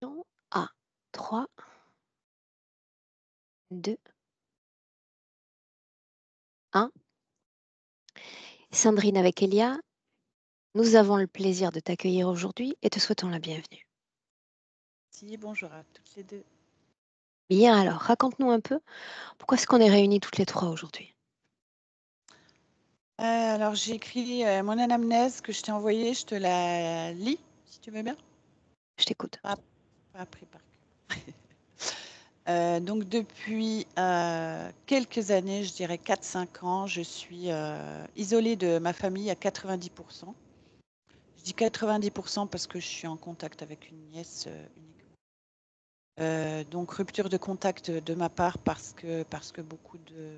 Attention, à 3, 2, 1. Sandrine avec Elia, nous avons le plaisir de t'accueillir aujourd'hui et te souhaitons la bienvenue. Si, bonjour à toutes les deux. Bien alors, raconte-nous un peu, pourquoi est-ce qu'on est réunis toutes les 3 aujourd'hui? Alors, j'ai écrit mon anamnèse que je t'ai envoyée, je te la lis, si tu veux bien. Je t'écoute. Pas appris par cœur. Donc, depuis quelques années, je dirais 4-5 ans, je suis isolée de ma famille à 90%. Je dis 90% parce que je suis en contact avec une nièce uniquement. Donc, rupture de contact de ma part parce que beaucoup de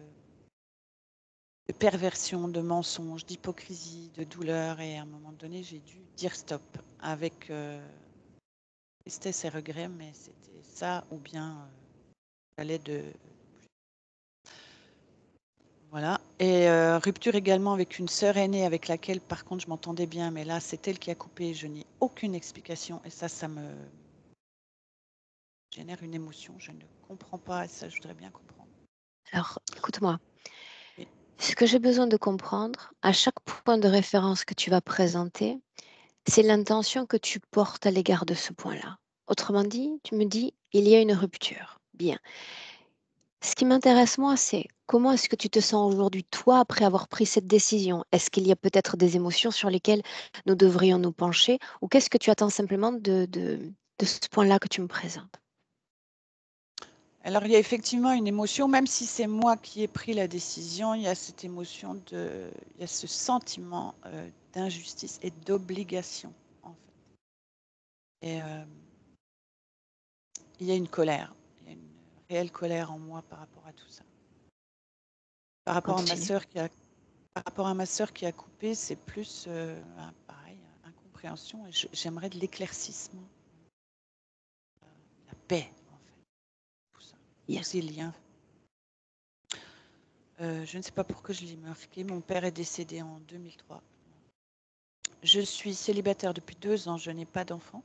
perversion, de mensonges, d'hypocrisie, de douleur. Et à un moment donné, j'ai dû dire stop avec tristesse et regret, mais c'était ça ou bien fallait de... Voilà. Et rupture également avec une sœur aînée avec laquelle, par contre, je m'entendais bien, mais là, c'est elle qui a coupé. Je n'ai aucune explication et ça me génère une émotion. Je ne comprends pas et ça, je voudrais bien comprendre. Alors, écoute-moi. Oui. Ce que j'ai besoin de comprendre, à chaque point de référence que tu vas présenter, c'est l'intention que tu portes à l'égard de ce point-là. Autrement dit, tu me dis, il y a une rupture. Bien. Ce qui m'intéresse, moi, c'est comment est-ce que tu te sens aujourd'hui, toi, après avoir pris cette décision? Est-ce qu'il y a peut-être des émotions sur lesquelles nous devrions nous pencher? Ou qu'est-ce que tu attends simplement de ce point-là que tu me présentes? Alors, il y a effectivement une émotion, même si c'est moi qui ai pris la décision, il y a cette émotion il y a ce sentiment d'injustice et d'obligation, en fait. Et il y a une colère, il y a une réelle colère en moi par rapport à tout ça. Par rapport à ma Continue. sœur par rapport à ma sœur qui a coupé, c'est plus, pareil, incompréhension. Et j'aimerais de l'éclaircissement, la paix, en fait, tout ça, tous Bien. ces liens. Je ne sais pas pourquoi je l'ai marqué. Mon père est décédé en 2003. Je suis célibataire depuis 2 ans, je n'ai pas d'enfant.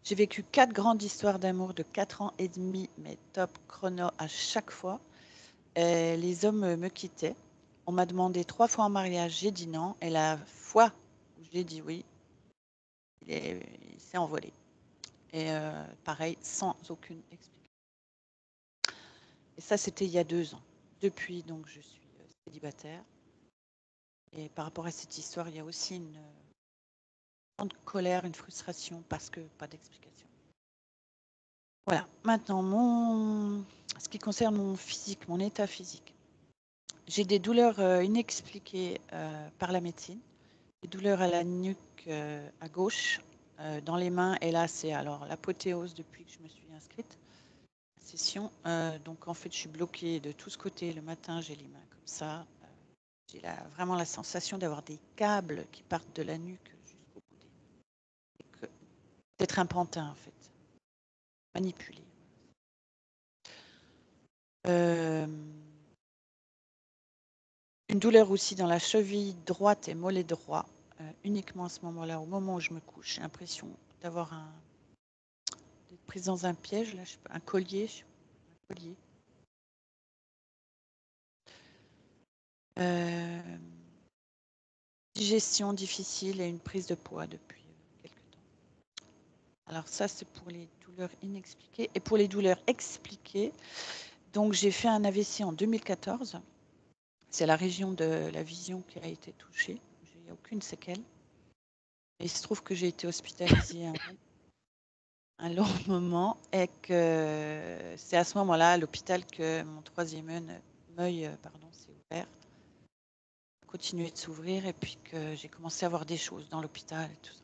J'ai vécu 4 grandes histoires d'amour de 4 ans et demi, mais top chrono à chaque fois. Et les hommes me quittaient. On m'a demandé 3 fois en mariage, j'ai dit non. Et la fois où j'ai dit oui, il s'est envolé. Et pareil, sans aucune explication. Et ça, c'était il y a 2 ans. Depuis, donc, je suis célibataire. Et par rapport à cette histoire, il y a aussi une grande colère, une frustration parce que pas d'explication. Voilà. Maintenant, ce qui concerne mon physique, mon état physique. J'ai des douleurs inexpliquées par la médecine, des douleurs à la nuque à gauche, dans les mains, et là, c'est alors l'apothéose depuis que je me suis inscrite à la session. Donc, en fait, je suis bloquée de tous côtés. Le matin, j'ai les mains comme ça. J'ai vraiment la sensation d'avoir des câbles qui partent de la nuque jusqu'au bout d'être un pantin, en fait, manipulé. Euh, Une douleur aussi dans la cheville droite et mollet droit, uniquement à ce moment-là, au moment où je me couche. J'ai l'impression d'être prise dans un piège, là, un collier. Un collier. Euh, Digestion difficile et une prise de poids depuis quelques temps. Alors ça, c'est pour les douleurs inexpliquées. Et pour les douleurs expliquées, donc j'ai fait un AVC en 2014. C'est la région de la vision qui a été touchée. J'ai aucune séquelle. Et il se trouve que j'ai été hospitalisée un long moment et que c'est à ce moment-là, à l'hôpital, que mon troisième œil s'est ouvert, a continué de s'ouvrir et puis que j'ai commencé à voir des choses dans l'hôpital et tout ça.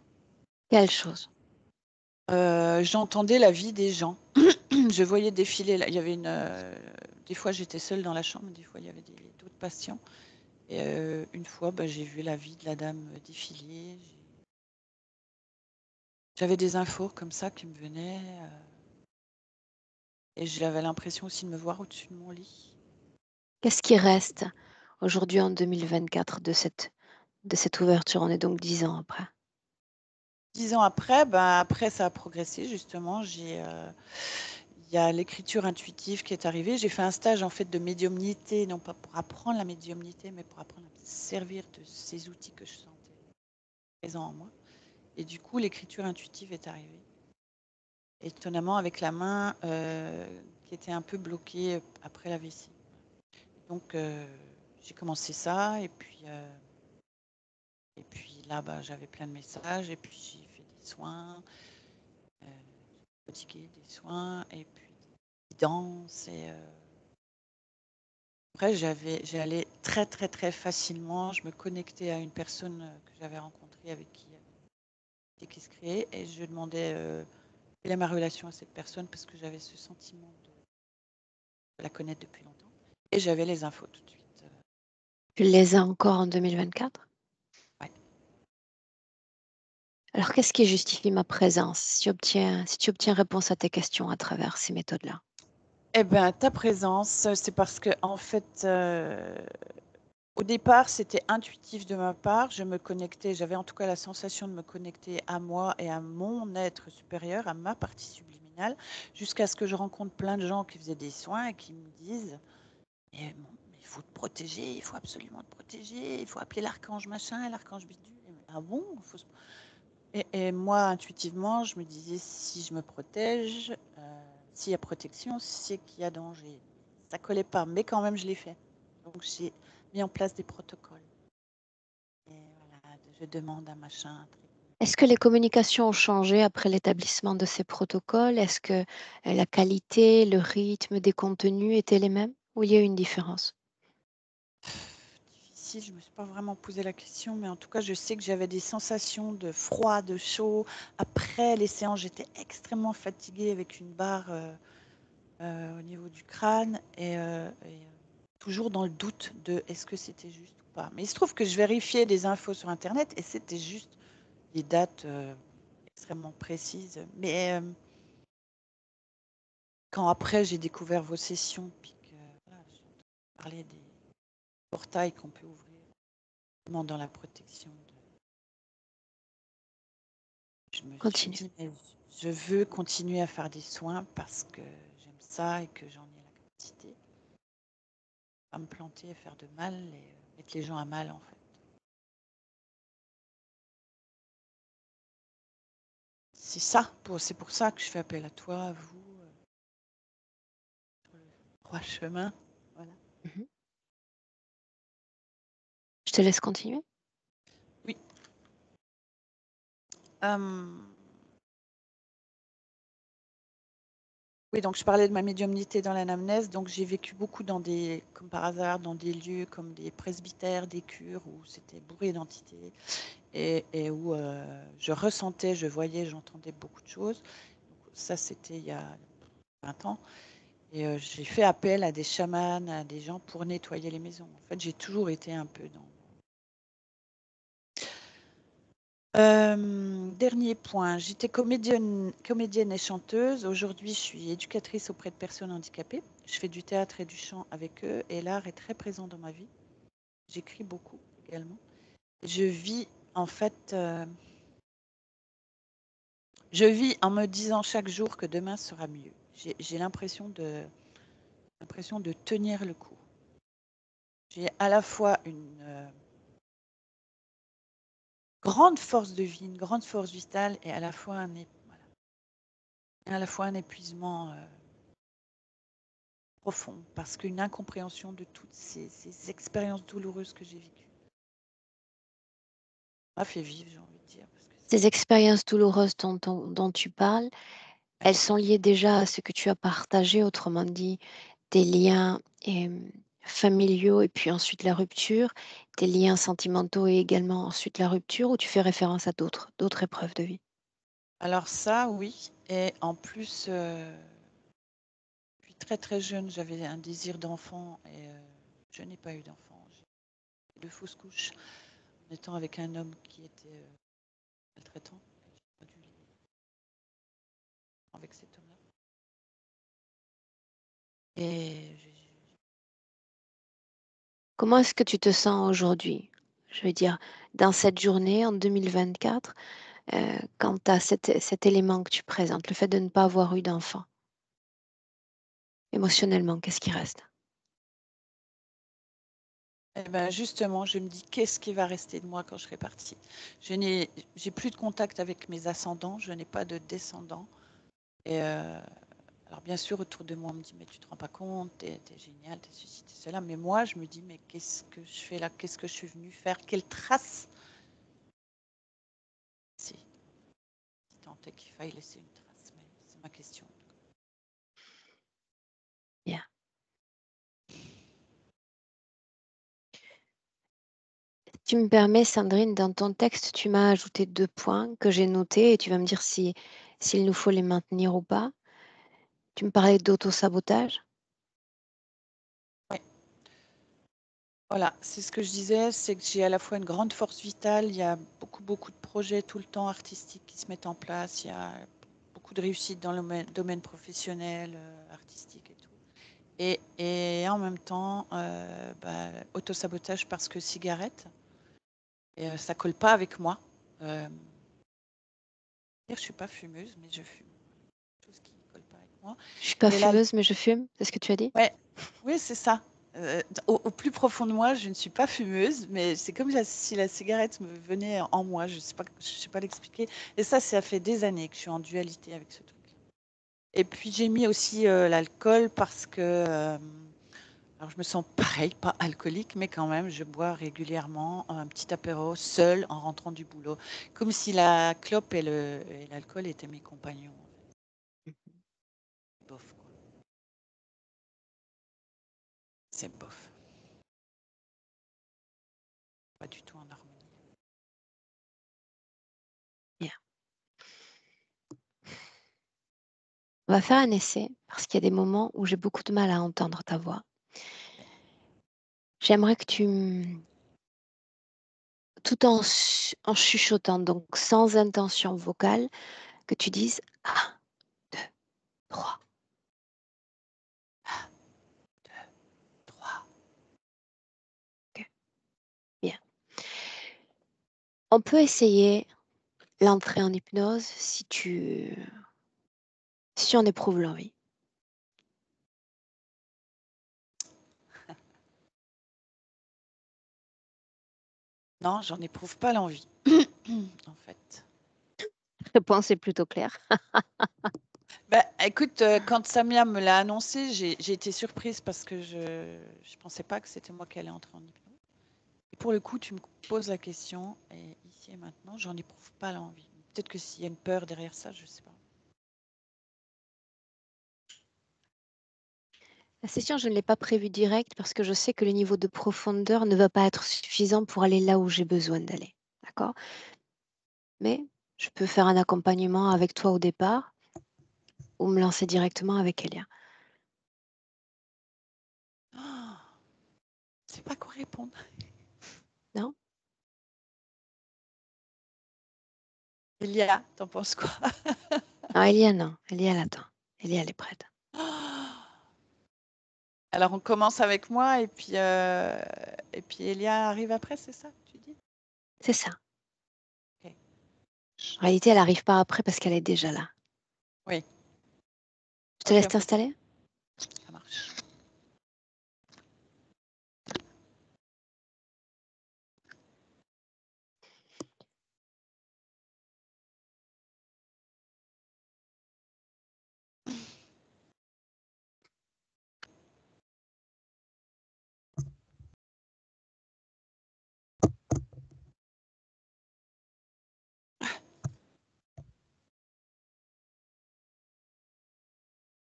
Quelle chose? J'entendais la vie des gens. Je voyais défiler. Là, il y avait des fois, j'étais seule dans la chambre, des fois, il y avait d'autres patients. Et une fois, j'ai vu la vie de la dame défiler. J'avais des infos comme ça qui me venaient. Et j'avais l'impression aussi de me voir au-dessus de mon lit. Qu'est-ce qui reste aujourd'hui en 2024 de cette ouverture? On est donc 10 ans après. 10 ans après, après ça a progressé justement. Il y a l'écriture intuitive qui est arrivée. J'ai fait un stage en fait de médiumnité, non pas pour apprendre la médiumnité, mais pour apprendre à me servir de ces outils que je sentais présents en moi. Et du coup, l'écriture intuitive est arrivée. Étonnamment, avec la main qui était un peu bloquée après la vessie. Donc, j'ai commencé ça, et puis là, j'avais plein de messages, et puis j'ai fait des soins, pratiqué des soins, et puis des danses, et après, j'allais très, très, très facilement. Je me connectais à une personne que j'avais rencontrée avec qui se créait, et je demandais quelle est ma relation à cette personne parce que j'avais ce sentiment de la connaître depuis longtemps. Et j'avais les infos tout de suite. Tu les as encore en 2024? Ouais. Alors, qu'est-ce qui justifie ma présence si tu obtiens réponse à tes questions à travers ces méthodes-là? Eh bien, ta présence, c'est parce que, en fait, au départ, c'était intuitif de ma part. Je me connectais, j'avais en tout cas la sensation de me connecter à moi et à mon être supérieur, à ma partie subliminale, jusqu'à ce que je rencontre plein de gens qui faisaient des soins et qui me disent mais bon, il faut te protéger, il faut absolument te protéger, il faut appeler l'archange machin, l'archange bidule. Ah bon, et moi, intuitivement, je me disais, si je me protège, s'il y a protection, c'est qu'il y a danger. Ça collait pas, mais quand même, je l'ai fait. Donc, j'ai mis en place des protocoles. Et voilà, je demande un machin, un truc. Est-ce que les communications ont changé après l'établissement de ces protocoles? Est-ce que la qualité, le rythme des contenus étaient les mêmes ou il y a eu une différence? Difficile, je me suis pas vraiment posé la question, mais en tout cas, je sais que j'avais des sensations de froid, de chaud. Après les séances, j'étais extrêmement fatiguée avec une barre au niveau du crâne et toujours dans le doute de est-ce que c'était juste ou pas. Mais il se trouve que je vérifiais des infos sur Internet et c'était juste des dates extrêmement précises. Mais quand après j'ai découvert vos sessions, puis que voilà, j'ai parlé des portails qu'on peut ouvrir dans la protection, je me suis Continue. dit, mais je veux continuer à faire des soins parce que j'aime ça et que j'en ai la capacité. Pas me planter et faire de mal et mettre les gens à mal en fait. C'est ça, c'est pour ça que je fais appel à toi, à vous, sur le droit chemin. Voilà. Mhm. Je te laisse continuer. Oui. Oui, donc je parlais de ma médiumnité dans l'anamnèse. Donc j'ai vécu beaucoup comme par hasard, dans des lieux comme des presbytères, des cures où c'était bourré d'entités et où je ressentais, je voyais, j'entendais beaucoup de choses. Donc, ça, c'était il y a 20 ans. Et j'ai fait appel à des chamans, à des gens pour nettoyer les maisons. En fait, j'ai toujours été un peu dans. Dernier point, j'étais comédienne et chanteuse. Aujourd'hui, je suis éducatrice auprès de personnes handicapées. Je fais du théâtre et du chant avec eux et l'art est très présent dans ma vie. J'écris beaucoup également. Je vis en fait, je vis en me disant chaque jour que demain sera mieux. J'ai l'impression de tenir le coup. J'ai à la fois une grande force de vie, une grande force vitale et à la fois un épuisement profond parce qu'une incompréhension de toutes ces expériences douloureuses que j'ai vécues m'a fait vivre, j'ai envie de dire. Parce que Ces expériences douloureuses dont tu parles, ouais. elles sont liées déjà à ce que tu as partagé, autrement dit, tes liens familiaux et puis ensuite la rupture, tes liens sentimentaux et également ensuite la rupture, ou tu fais référence à d'autres épreuves de vie? Alors ça, oui. Et en plus, depuis très très jeune, j'avais un désir d'enfant et je n'ai pas eu d'enfant. J'ai eu de fausses couches en étant avec un homme qui était maltraitant. J'ai pas dû vivre avec cet homme-là. Et Comment est-ce que tu te sens aujourd'hui? Je veux dire, dans cette journée, en 2024, quant à cet élément que tu présentes, le fait de ne pas avoir eu d'enfant? Émotionnellement, qu'est-ce qui reste? Eh ben, justement, je me dis, qu'est-ce qui va rester de moi quand je serai partie? J'ai plus de contact avec mes ascendants, je n'ai pas de descendants. Et alors, bien sûr, autour de moi, on me dit, mais tu te rends pas compte, t'es génial, t'es ceci, t'es cela. Mais moi, je me dis, mais qu'est-ce que je fais là? Qu'est-ce que je suis venue faire? Quelle trace? Si tant est qu'il faille laisser une trace, mais c'est ma question. Bien. Si tu me permets, Sandrine, dans ton texte, tu m'as ajouté 2 points que j'ai notés et tu vas me dire s'il nous faut les maintenir ou pas. Tu me parlais d'auto-sabotage. Ouais. Voilà, c'est ce que je disais, c'est que j'ai à la fois une grande force vitale, il y a beaucoup de projets tout le temps artistiques qui se mettent en place, il y a beaucoup de réussite dans le domaine professionnel, artistique et tout. Et en même temps, autosabotage parce que cigarette, et ça colle pas avec moi. Je suis pas fumeuse, mais je fume. Chose qui colle pas avec moi. Je suis pas Et là, fumeuse, mais je fume, c'est ce que tu as dit? ouais, oui, c'est ça. Au plus profond de moi, je ne suis pas fumeuse, mais c'est comme si la cigarette me venait en moi. Je sais pas l'expliquer. Et ça fait des années que je suis en dualité avec ce truc. Et puis j'ai mis aussi l'alcool parce que, alors je me sens pareil, pas alcoolique, mais quand même, je bois régulièrement un petit apéro seul en rentrant du boulot, comme si la clope et l'alcool étaient mes compagnons. Bof, quoi. C'est bof. Pas du tout en harmonie. Bien. On va faire un essai parce qu'il y a des moments où j'ai beaucoup de mal à entendre ta voix. J'aimerais que tout en chuchotant, donc sans intention vocale, que tu dises 1, 2, 3. 3. OK, bien. On peut essayer l'entrée en hypnose si tu en éprouves l'envie. Non, j'en éprouve pas l'envie, en fait. Réponse est plutôt claire. Bah, écoute, quand Samia me l'a annoncé, j'ai été surprise parce que je pensais pas que c'était moi qui allais entrer en hypnose. Et pour le coup, tu me poses la question, et ici et maintenant, j'en éprouve pas l'envie. Peut-être que s'il y a une peur derrière ça, je sais pas. La session, je ne l'ai pas prévue directe parce que je sais que le niveau de profondeur ne va pas être suffisant pour aller là où j'ai besoin d'aller. D'accord? Mais je peux faire un accompagnement avec toi au départ ou me lancer directement avec Elia. Oh, je sais pas quoi répondre. Non? Elia, t'en penses quoi? Non, Elia, non. Elia, elle attend. Elia, elle est prête. Alors, on commence avec moi et puis Elia arrive après, c'est ça que tu dis? C'est ça. Ok. En réalité, elle n'arrive pas après parce qu'elle est déjà là. Oui, Je te ok, laisse on fait ça. t'installer? Ça marche.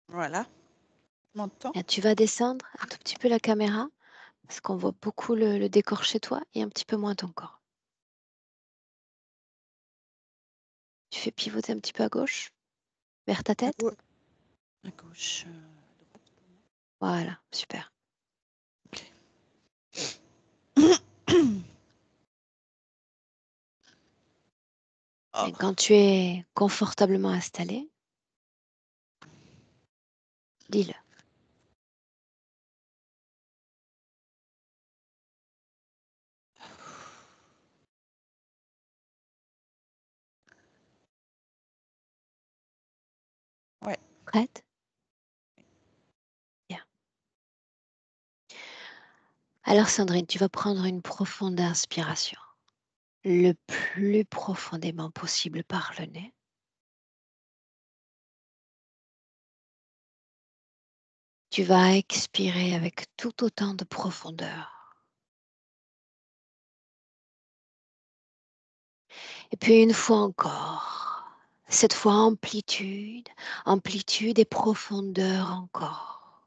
Voilà. Tu m'entends? Et tu vas descendre un tout petit peu la caméra parce qu'on voit beaucoup le décor chez toi et un petit peu moins ton corps. Tu fais pivoter un petit peu à gauche, vers ta À tête. gauche, à gauche, à droite. Voilà, super. Oh. Et quand tu es confortablement installé, dis-le. Prête? Bien. Alors Sandrine, tu vas prendre une profonde inspiration, le plus profondément possible par le nez. Tu vas expirer avec tout autant de profondeur. Et puis une fois encore, cette fois amplitude, amplitude et profondeur encore.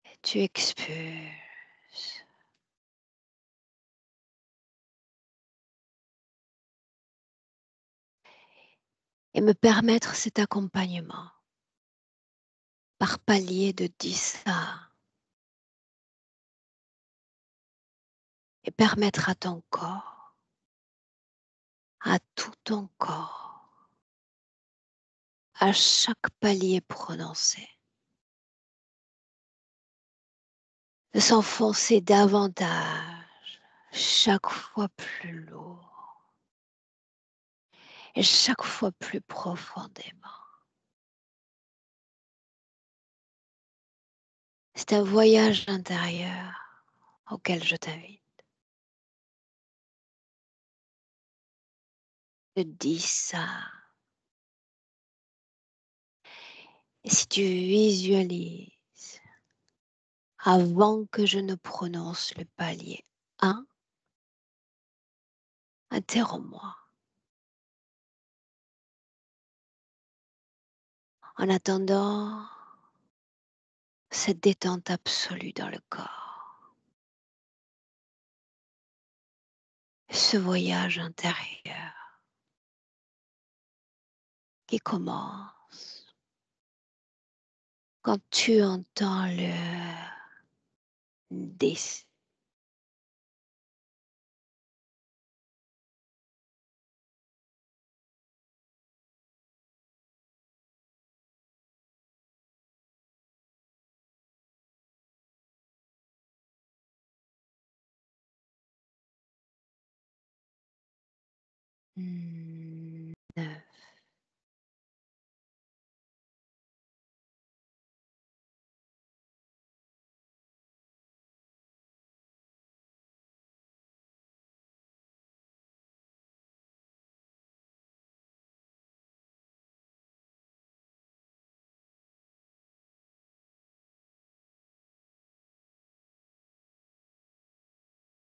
Et tu expulses. Et me permettre cet accompagnement par palier de 10 à et permettre à ton corps, à tout ton corps, à chaque palier prononcé, de s'enfoncer davantage, chaque fois plus lourd et chaque fois plus profondément. C'est un voyage intérieur auquel je t'invite. De 10 à... Et si tu visualises, avant que je ne prononce le palier 1, interromps-moi. En attendant cette détente absolue dans le corps, ce voyage intérieur qui commence quand tu entends le 10. Neuf.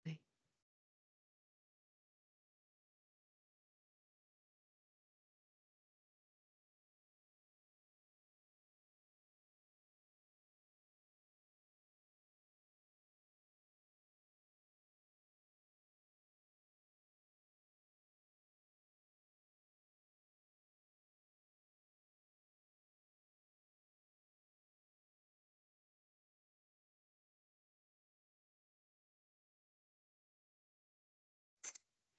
Oui.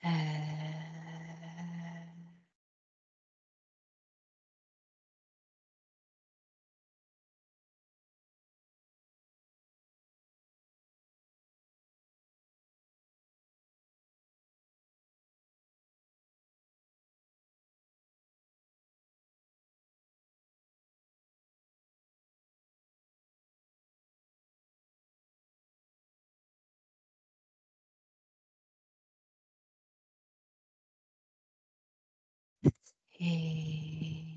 Euh, et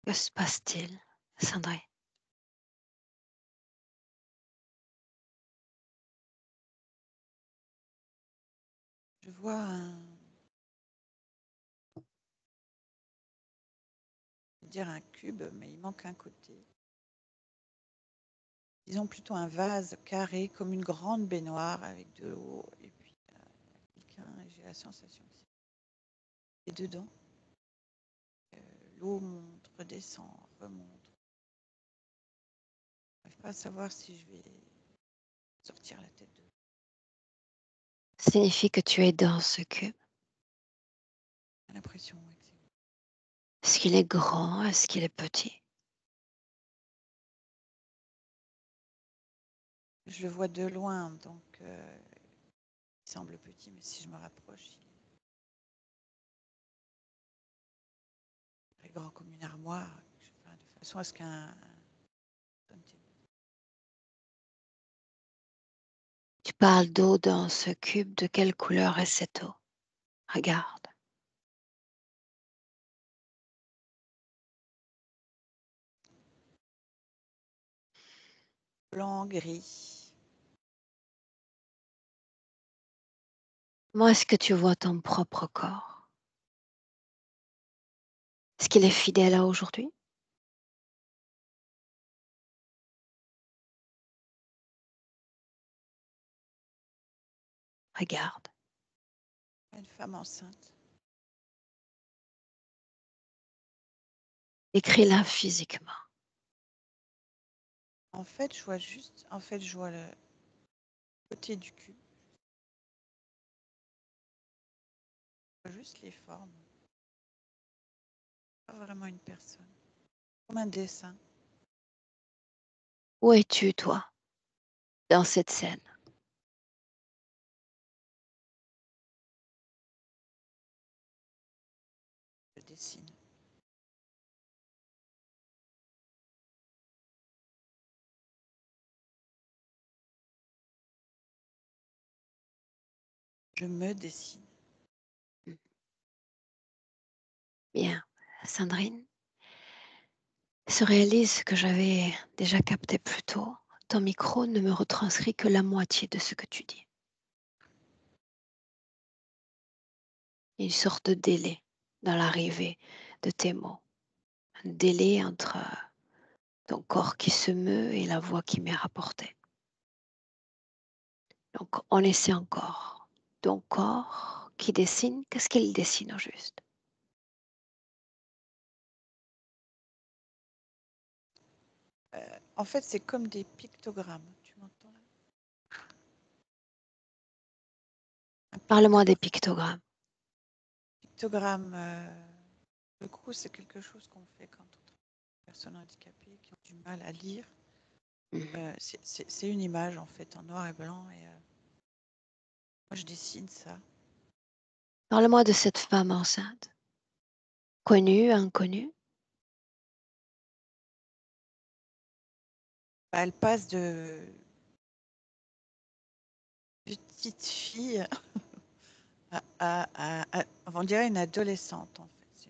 Que se passe-t-il, Sandrine? Je vois un cube, mais il manque un côté. Disons plutôt un vase carré, comme une grande baignoire avec de l'eau. Et puis, j'ai la sensation que c'est dedans. L'eau monte, redescend, remonte. Je n'arrive pas à savoir si je vais sortir la tête de l'eau. Signifie que tu es dans ce cube. J'ai l'impression que c'est... Est-ce qu'il est grand? Est-ce qu'il est petit? Je le vois de loin, donc il semble petit, mais si je me rapproche, il est très grand comme une armoire, de façon à ce qu'un... Tu parles d'eau dans ce cube. De quelle couleur est cette eau? Regarde. Blanc, gris. Comment est-ce que tu vois ton propre corps? Est-ce qu'il est fidèle à aujourd'hui? Regarde. Une femme enceinte. Décris-la physiquement. En fait, je vois le côté du cube. Je vois juste les formes. Pas vraiment une personne. Comme un dessin. Où es-tu, toi, dans cette scène? Je dessine. Je me dessine. Bien, Sandrine, se réalise ce que j'avais déjà capté plus tôt. Ton micro ne me retranscrit que la moitié de ce que tu dis. Une sorte de délai dans l'arrivée de tes mots. Un délai entre ton corps qui se meut et la voix qui m'est rapportée. Donc, on essaie encore. Ton corps qui dessine, qu'est-ce qu'il dessine au juste? En fait, c'est comme des pictogrammes. Tu m'entends là? Un Parle-moi des pictogrammes. pictogramme, le coup, c'est quelque chose qu'on fait quand on travaille avec des personnes handicapées qui ont du mal à lire. C'est une image, en fait, en noir et blanc. Et moi, je dessine ça. Parle-moi de cette femme enceinte. Connue, inconnue? Elle passe de petite fille on dirait une adolescente, en fait.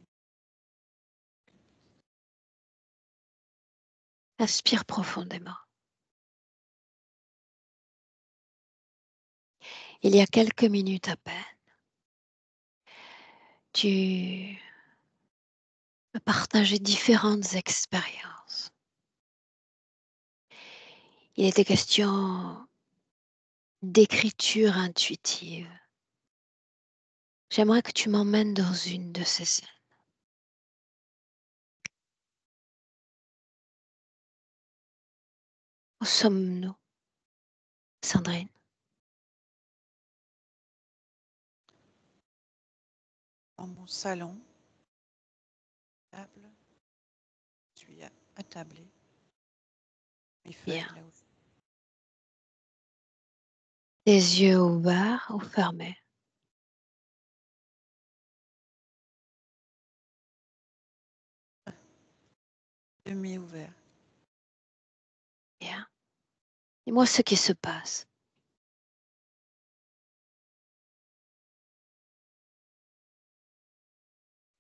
Inspire profondément. Il y a quelques minutes à peine, tu me partageais différentes expériences. Il était question d'écriture intuitive. J'aimerais que tu m'emmènes dans une de ces scènes. Où sommes-nous, Sandrine? Dans mon salon, table, je suis attablée. Mes Bien. feuilles là aussi. Tes yeux ouverts ou fermés? Demi-ouvert. Bien. Dis-moi ce qui se passe.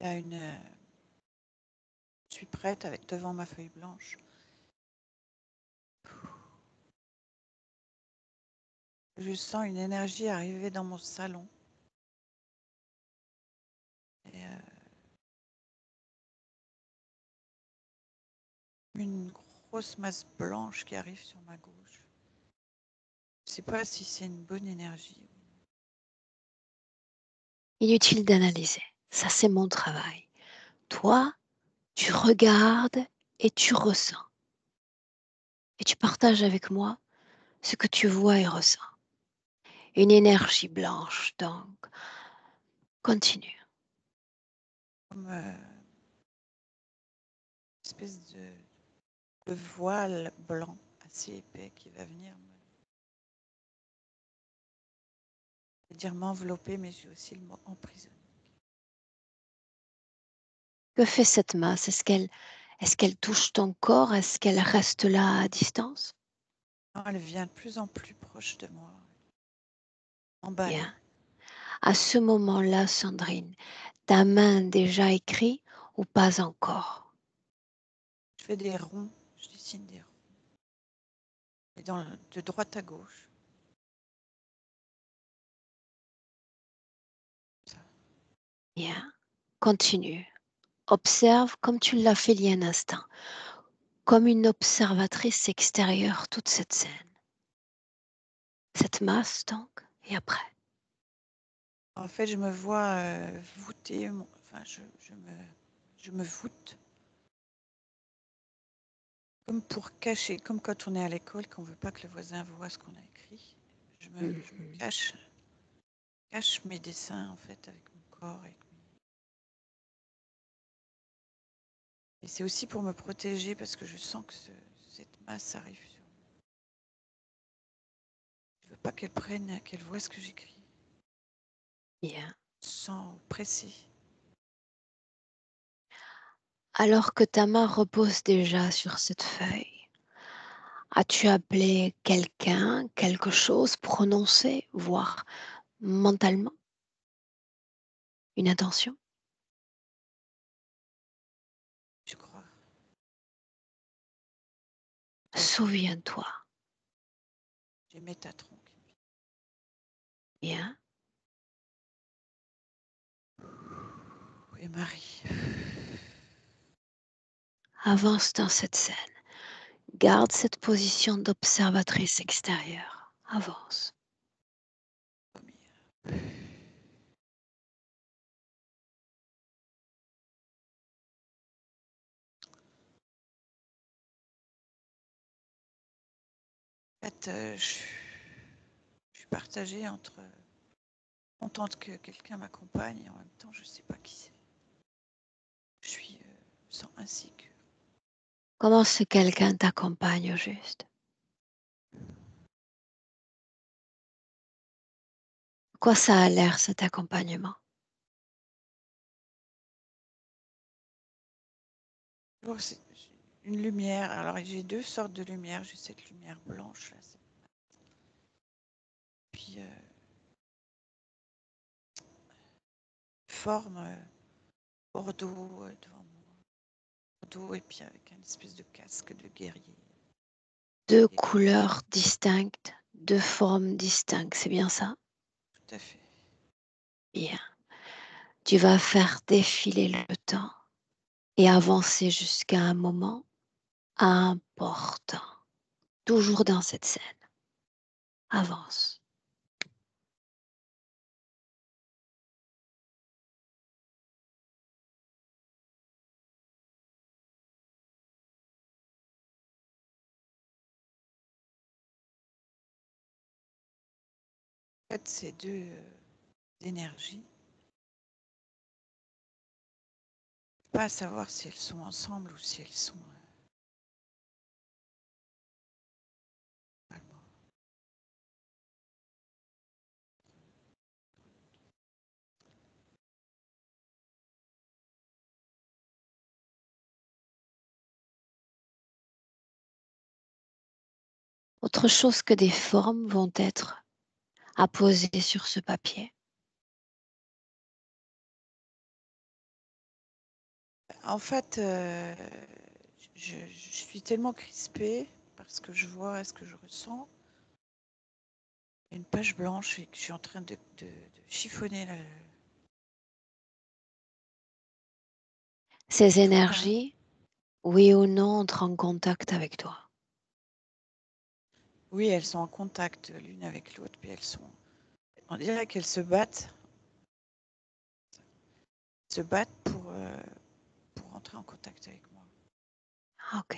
Il y a une... je suis suis prête avec devant ma feuille blanche. Je sens une énergie arriver dans mon salon. Et, une grosse masse blanche qui arrive sur ma gauche. Je ne sais pas si c'est une bonne énergie. Inutile d'analyser. Ça, c'est mon travail. Toi, tu regardes et tu ressens. Et tu partages avec moi ce que tu vois et ressens. Une énergie blanche, donc. Continue. Comme une espèce de voile blanc assez épais qui va venir m'envelopper, mais j'ai aussi le mot emprisonner. Que fait cette masse? Est-ce qu'elle touche ton corps? Est-ce qu'elle reste là à distance? Non, elle vient de plus en plus proche de moi, emballée. Bien. À ce moment-là, Sandrine, ta main déjà écrit ou pas encore? Je fais des ronds, je dessine des ronds. Et de droite à gauche. Ça. Bien. Continue. Observe comme tu l'as fait il y a un instant, comme une observatrice extérieure toute cette scène. Cette masse donc, et après. En fait, je me vois voûter, enfin, je me voûte comme pour cacher, comme quand on est à l'école, qu'on ne veut pas que le voisin voit ce qu'on a écrit. Je me cache mes dessins en fait avec mon corps. Et c'est aussi pour me protéger parce que je sens que cette masse arrive sur moi. Je ne veux pas qu'elle prenne, qu'elle voit ce que j'écris. Bien. Sans presser. Alors que ta main repose déjà sur cette feuille, as-tu appelé quelqu'un, quelque chose, prononcé, voire mentalement, une intention? Je crois. Souviens-toi. J'ai Métatron. Bien. Et Marie. Avance dans cette scène. Garde cette position d'observatrice extérieure. Avance. En fait, je suis partagée entre contente que quelqu'un m'accompagne et en même temps, je ne sais pas qui c'est. Me sens insécure. Comment ce quelqu'un t'accompagne au juste? Quoi ça a l'air cet accompagnement? C'est une lumière. Alors, j'ai deux sortes de lumière. J'ai cette lumière blanche là. Puis forme bordeaux devant moi. Bordeaux et puis avec une espèce de casque de guerrier. Deux Et couleurs distinctes, deux formes distinctes, c'est bien ça? tout à fait. Bien. Tu vas faire défiler le temps et avancer jusqu'à un moment important. Toujours dans cette scène. Avance. En fait, ces deux énergies, pas à savoir si elles sont ensemble ou si elles sont Autre chose que des formes vont être apposées sur ce papier. En fait, je suis tellement crispée parce que je vois ce que je ressens. Il y a une page blanche et que je suis en train de chiffonner. Ces énergies, oui ou non, entrent en contact avec toi. Oui, elles sont en contact l'une avec l'autre, puis on dirait qu'elles se battent pour entrer en contact avec moi. Ok.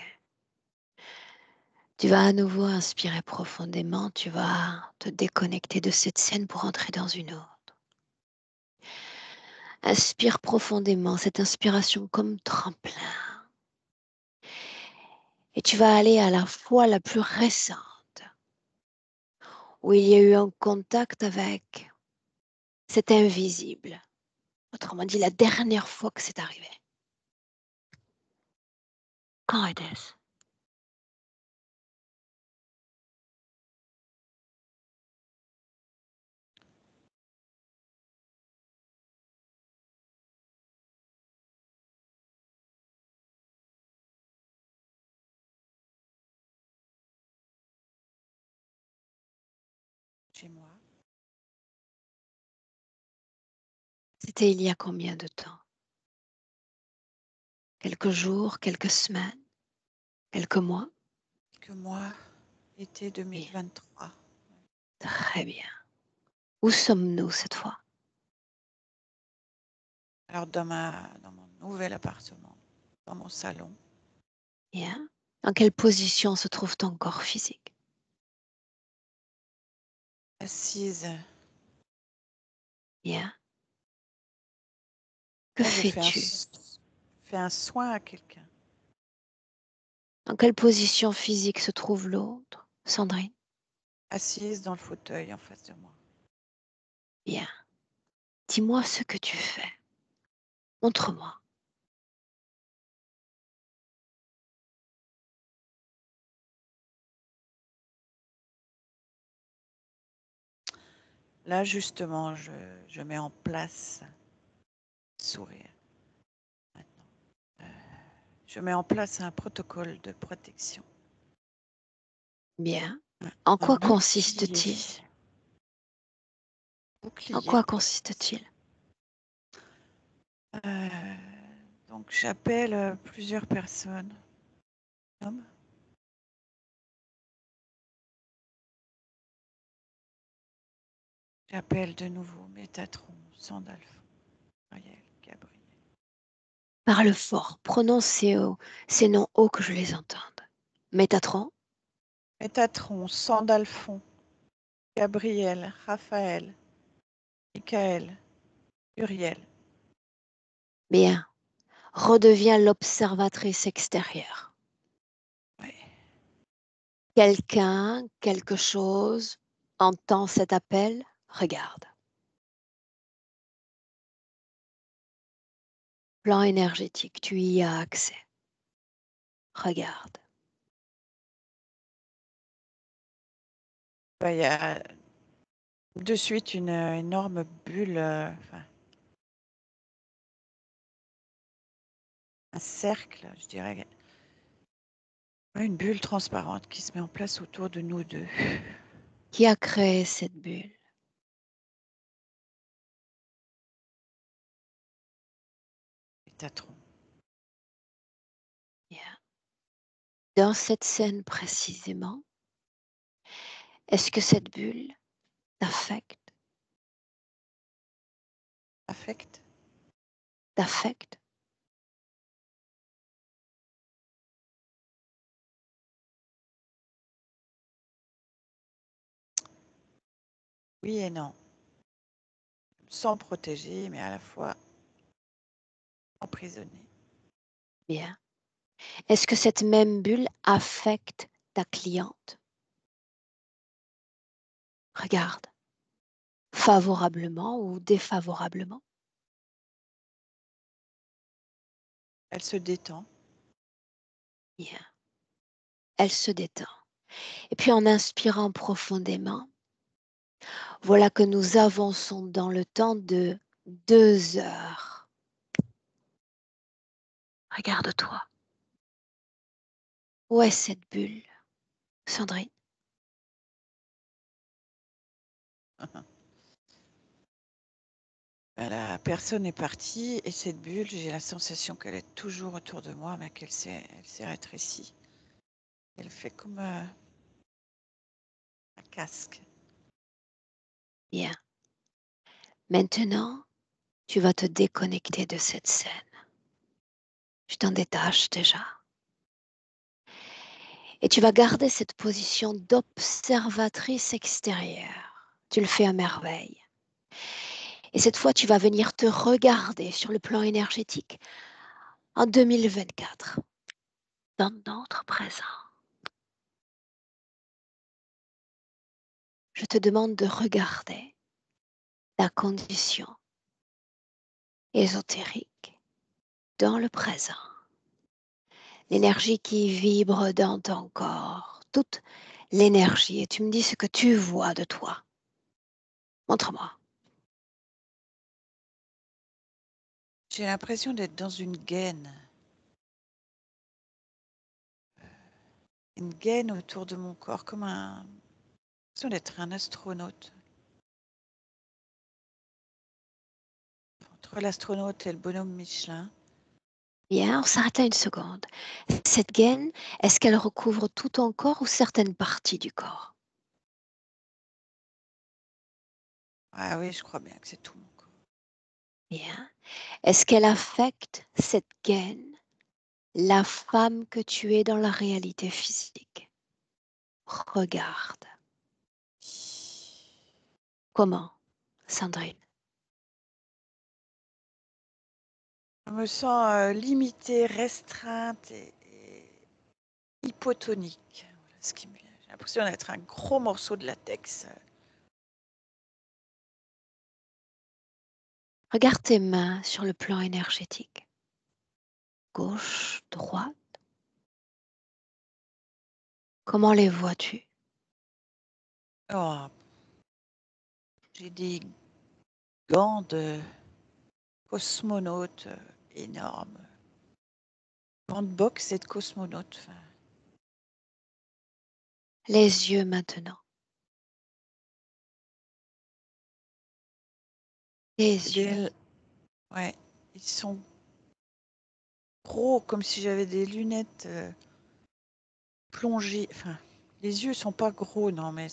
Tu vas à nouveau inspirer profondément, tu vas te déconnecter de cette scène pour entrer dans une autre. Inspire profondément, cette inspiration comme tremplin. Et tu vas aller à la fois la plus récente, où il y a eu un contact avec cet invisible. Autrement dit, la dernière fois que c'est arrivé. Quand était-ce? Chez moi. C'était il y a combien de temps? Quelques jours, quelques semaines, quelques mois? Que moi, été Oui, 2023. très bien. Où sommes-nous cette fois? Alors, dans mon nouvel appartement, dans mon salon, Bien. Dans quelle position se trouve ton corps physique? assise. Bien. Que Là, fais-tu? fais un soin à quelqu'un. Dans quelle position physique se trouve l'autre? Sandrine? Assise dans le fauteuil en face de moi. Bien. Dis-moi ce que tu fais. Montre-moi. Là, justement, je mets en place sourire maintenant. Je mets en place un protocole de protection. Bien. En Un quoi bouclier. consiste-t-il? En Bouclier de quoi protection. consiste-t-il? Euh, donc, j'appelle plusieurs personnes. Hommes. J'appelle de nouveau Métatron, Sandalphon, Ariel, Gabriel. Parle fort. Prononce ces noms hauts que je les entende. Métatron? Métatron, Sandalphon, Gabriel, Raphaël, Michael, Uriel. Bien. Redeviens l'observatrice extérieure. Ouais. Quelqu'un, quelque chose entend cet appel, regarde. Plan énergétique, tu y as accès. Regarde. Il y a de suite une énorme bulle, un cercle, je dirais. Une bulle transparente qui se met en place autour de nous deux. Qui a créé cette bulle? Métatron. Bien. Dans cette scène précisément, est-ce que cette bulle t'affecte? Affect. T'affecte? Oui et non. Sans protéger, mais à la fois emprisonné. Bien. Est-ce que cette même bulle affecte ta cliente? Regarde. Favorablement ou défavorablement? Elle se détend. Bien. Elle se détend. Et puis en inspirant profondément, voilà que nous avançons dans le temps de 2 heures. Regarde-toi. Où est cette bulle, Sandrine? La personne est partie et cette bulle, j'ai la sensation qu'elle est toujours autour de moi, mais elle s'est rétrécie. Elle fait comme un casque. Bien. Maintenant, tu vas te déconnecter de cette scène. Je t'en détache déjà. Et tu vas garder cette position d'observatrice extérieure. Tu le fais à merveille. Et cette fois, tu vas venir te regarder sur le plan énergétique en 2024, dans notre présent. Je te demande de regarder ta condition ésotérique dans le présent. L'énergie qui vibre dans ton corps, toute l'énergie. Et tu me dis ce que tu vois de toi. Montre-moi. J'ai l'impression d'être dans une gaine. Une gaine autour de mon corps, comme l'impression d'être un astronaute. Entre l'astronaute et le bonhomme Michelin. Bien, on s'arrête là une seconde. Cette gaine, est-ce qu'elle recouvre tout ton corps ou certaines parties du corps? Ah oui, je crois bien que c'est tout mon corps. Bien. Est-ce qu'elle affecte cette gaine, la femme que tu es dans la réalité physique? Regarde. Comment, Sandrine? Je me sens limitée, restreinte et hypotonique. Voilà ce qui me vient. J'ai l'impression d'être un gros morceau de latex. Regarde tes mains sur le plan énergétique. Gauche, droite. Comment les vois-tu? Oh, j'ai des gants de cosmonaute énormes. Gants de boxe et de cosmonaute. Enfin, Les yeux maintenant. Les yeux. ouais, ils sont gros, comme si j'avais des lunettes plongée. Enfin, les yeux sont pas gros, non, mais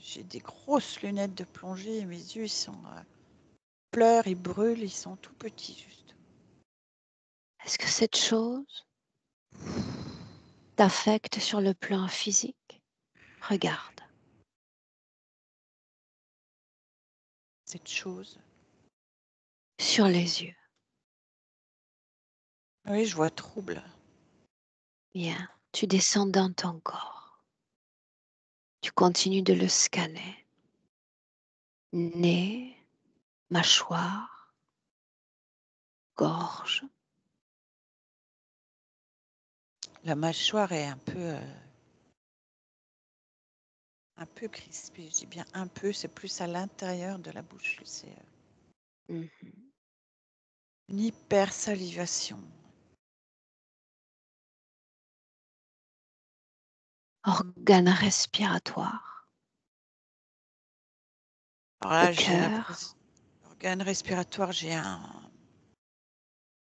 j'ai des grosses lunettes de plongée et mes yeux, ils sont pleurent, ils brûlent, ils sont tout petits, juste. Est-ce que cette chose t'affecte sur le plan physique? Regarde. Cette chose. Sur les yeux. Oui, je vois trouble. Bien. Tu descends dans ton corps. Tu continues de le scanner. Nez, mâchoire, gorge. La mâchoire est un peu crispée. Je dis bien un peu, c'est plus à l'intérieur de la bouche. C'est Mhm. une hypersalivation. Organes respiratoires. Alors Le là, j'ai cœur. l'impression, organe respiratoire, j'ai un,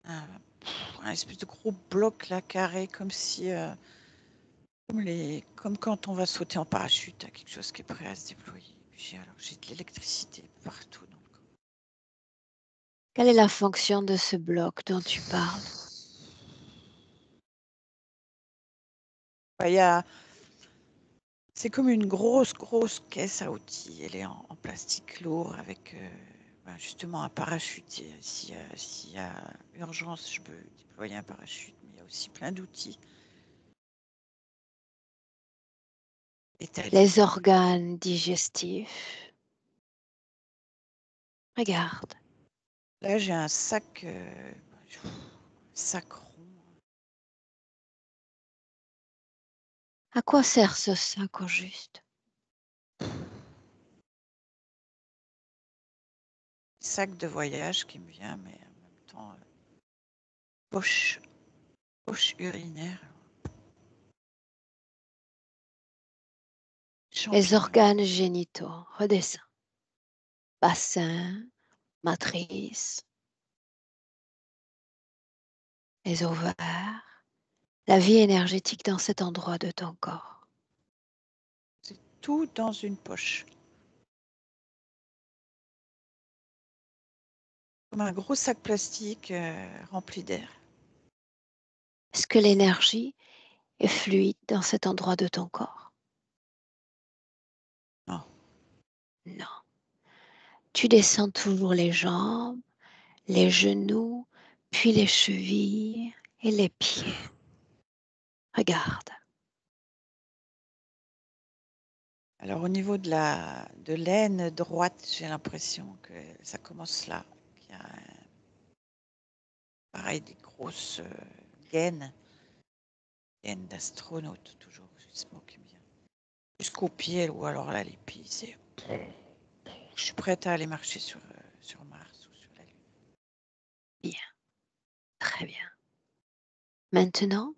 un espèce de gros bloc là, carré, comme si, comme quand on va sauter en parachute, hein, quelque chose qui est prêt à se déployer. J'ai de l'électricité partout dans le corps. Quelle est la fonction de ce bloc dont tu parles? Bah, c'est comme une grosse caisse à outils. Elle est en plastique lourd avec justement un parachute. S'il y a urgence, je peux déployer un parachute, mais il y a aussi plein d'outils étalés. Les organes digestifs. Regarde. Là, j'ai un sac rond, À quoi sert ce sac au juste? sac de voyage qui me vient, mais en même temps, poche. Poche urinaire. Les Champignons. organes génitaux, redescends. Bassin, matrice, les ovaires, la vie énergétique dans cet endroit de ton corps. C'est tout dans une poche. Comme un gros sac plastique rempli d'air. Est-ce que l'énergie est fluide dans cet endroit de ton corps? Non. Non. Tu descends toujours les jambes, les genoux, puis les chevilles et les pieds. Regarde. Alors au niveau de l'aine droite, j'ai l'impression que ça commence là. Il y a pareil des grosses gaines d'astronaute toujours, c'est ce mot qui me vient. Jusqu'aux pieds ou alors là les pieds, c'est. Je suis prête à aller marcher sur Mars ou sur la Lune. Bien. Très bien. Maintenant,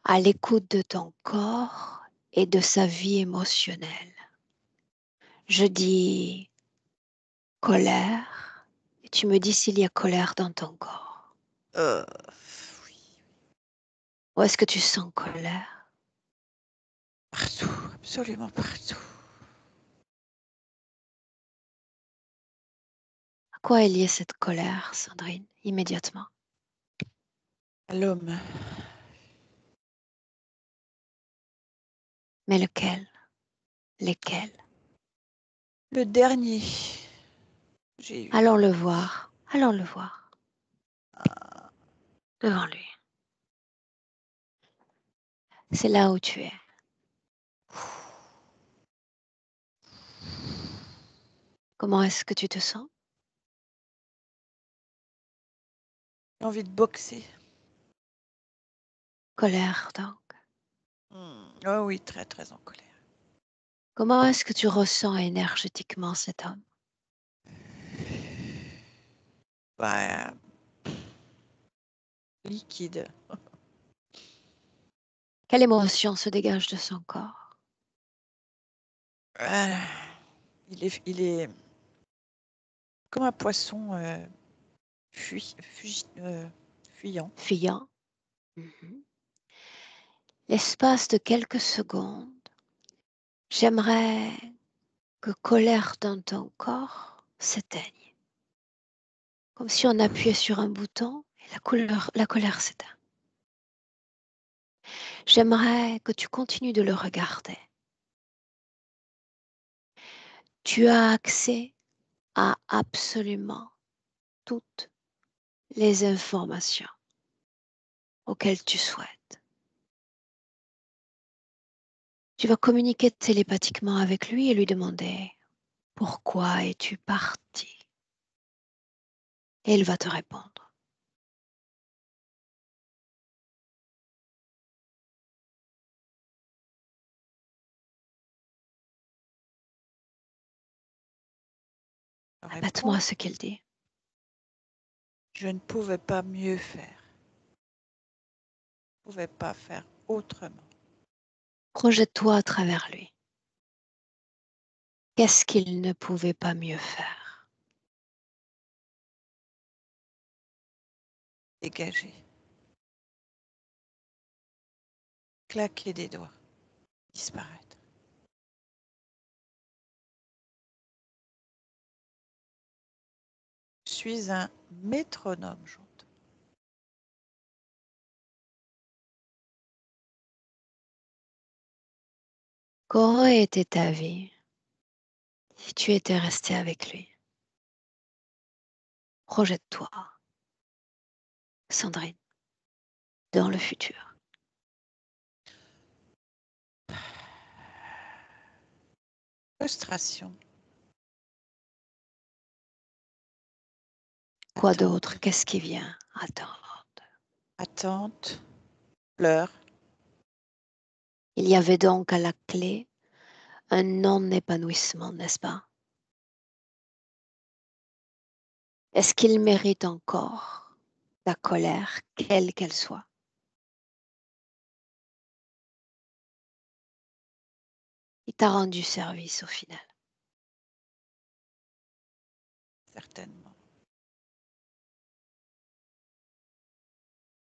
à l'écoute de ton corps et de sa vie émotionnelle. Je dis colère et tu me dis s'il y a colère dans ton corps. Oui. Où est-ce que tu sens colère? Partout, absolument partout. À quoi est liée cette colère, Sandrine, immédiatement? À l'homme. Mais lequel? Lesquels? Le dernier, j'ai eu. Allons le voir. Allons le voir. Devant lui. C'est là où tu es. Comment est-ce que tu te sens? J'ai envie de boxer. Colère donc. Oh oui, très très en colère. Comment est-ce que tu ressens énergétiquement cet homme? Bah, liquide. Quelle émotion se dégage de son corps? Euh, il est comme un poisson fuyant. Fuyant. Mhm. L'espace de quelques secondes, j'aimerais que colère dans ton corps s'éteigne. Comme si on appuyait sur un bouton et la colère s'éteint. J'aimerais que tu continues de le regarder. Tu as accès à absolument toutes les informations auxquelles tu souhaites. Tu vas communiquer télépathiquement avec lui et lui demander pourquoi es-tu parti? Et il va te répondre. Répond, Répète-moi ce qu'il dit. je ne pouvais pas mieux faire. Je ne pouvais pas faire autrement. Projette-toi à travers lui. Qu'est-ce qu'il ne pouvait pas mieux faire? Dégager. Claquer des doigts. Disparaître. Je suis un métronome, j'entends. Qu'aurait été ta vie si tu étais resté avec lui? Projette-toi, Sandrine, dans le futur. Frustration. Quoi Attente. d'autre? Qu'est-ce qui vient? Attends. Attente. Pleurs. Il y avait donc à la clé un non-épanouissement, n'est-ce pas? Est-ce qu'il mérite encore ta colère, quelle qu'elle soit. Il t'a rendu service au final. Certainement.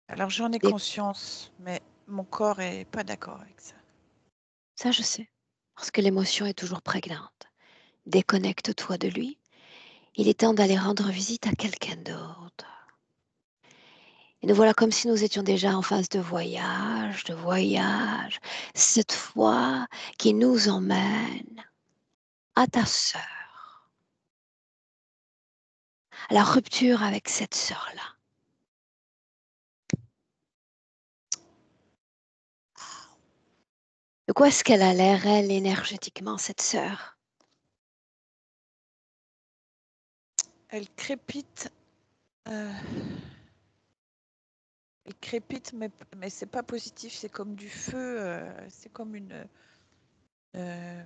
Alors j'en ai Et conscience, mais mon corps est pas d'accord avec ça. ça, je sais, parce que l'émotion est toujours prégnante. Déconnecte-toi de lui. Il est temps d'aller rendre visite à quelqu'un d'autre. Et nous voilà comme si nous étions déjà en phase de voyage, cette fois qui nous emmène à ta sœur, à la rupture avec cette sœur-là. De quoi est-ce qu'elle a l'air, elle, énergétiquement, cette sœur? Elle crépite. euh, Elle crépite, mais c'est pas positif. C'est comme du feu. C'est comme euh,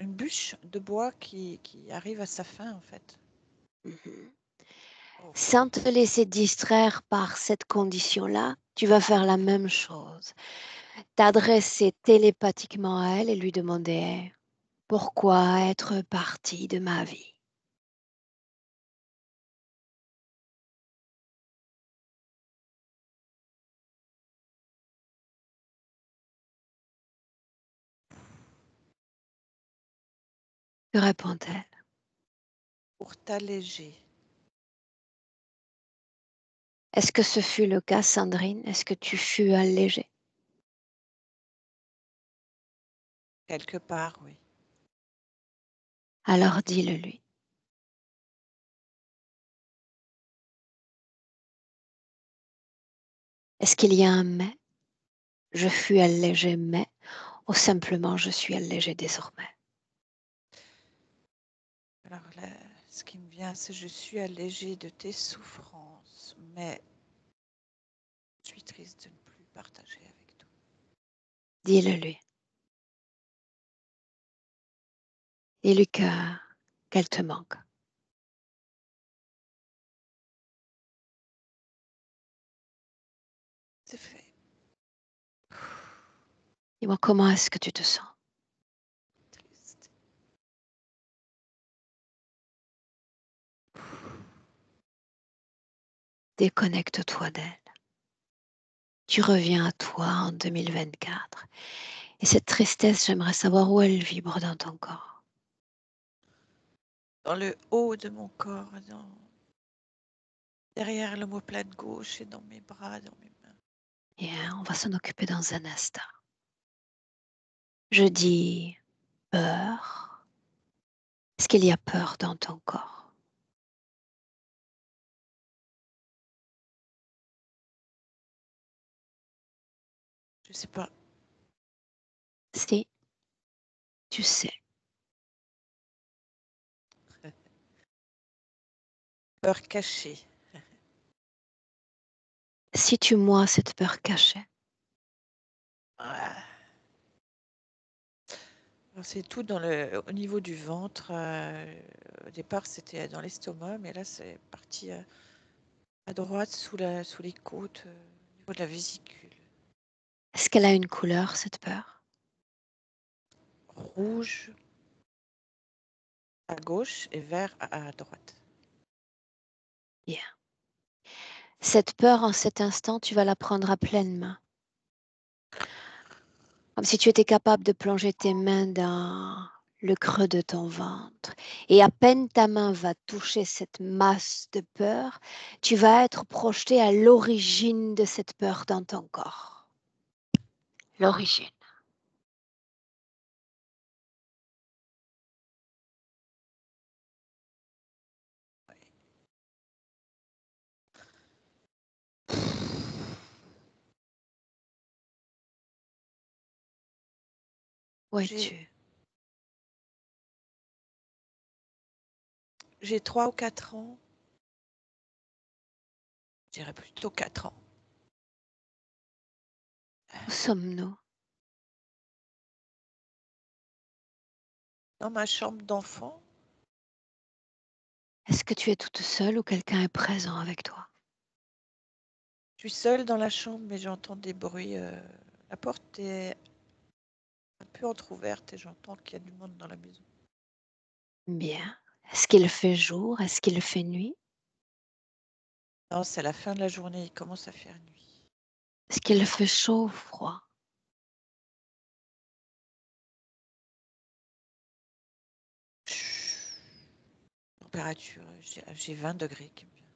une bûche de bois qui arrive à sa fin, en fait. Mhm. Oh. Sans te laisser distraire par cette condition-là, tu vas faire la même chose. T'adresser télépathiquement à elle et lui demander pourquoi être partie de ma vie. Que répond-elle? Pour t'alléger. Est-ce que ce fut le cas, Sandrine? Est-ce que tu fus allégée? Quelque part, oui. Alors dis-le lui. Est-ce qu'il y a un mais? Je fus allégée, mais, ou simplement je suis allégée désormais? Alors là, ce qui me vient, c'est je suis allégée de tes souffrances, mais je suis triste de ne plus partager avec toi. Dis-le lui. Dis-lui qu'elle te manque. C'est fait. Dis-moi comment est-ce que tu te sens? Triste. Déconnecte-toi d'elle. Tu reviens à toi en 2024. Et cette tristesse, j'aimerais savoir où elle vibre dans ton corps. Dans le haut de mon corps, derrière l'omoplate gauche et dans mes bras, dans mes mains. Et on va s'en occuper dans un instant. Je dis peur. Est-ce qu'il y a peur dans ton corps? Je sais pas. Si, tu sais. Peur cachée. Si tu moi cette peur cachée, Ah. C'est tout au niveau du ventre. Au départ, c'était dans l'estomac, mais là, c'est parti à droite, sous les côtes, au niveau de la vésicule. est-ce qu'elle a une couleur, cette peur? Rouge à gauche et vert à droite. Bien. Cette peur, en cet instant, tu vas la prendre à pleine main. Comme si tu étais capable de plonger tes mains dans le creux de ton ventre. Et à peine ta main va toucher cette masse de peur, tu vas être projeté à l'origine de cette peur dans ton corps. L'origine. Où J'ai es-tu? j'ai 3 ou 4 ans. Je dirais plutôt 4 ans. Où sommes-nous? Dans ma chambre d'enfant, Est-ce que tu es toute seule ou quelqu'un est présent avec toi? Je suis seule dans la chambre, mais j'entends des bruits. La porte est un peu entrouverte et j'entends qu'il y a du monde dans la maison. Bien. Est-ce qu'il fait jour? Est-ce qu'il fait nuit? Non, c'est la fin de la journée, il commence à faire nuit. Est-ce qu'il fait chaud ou froid? Température, j'ai 20 degrés qui me vient.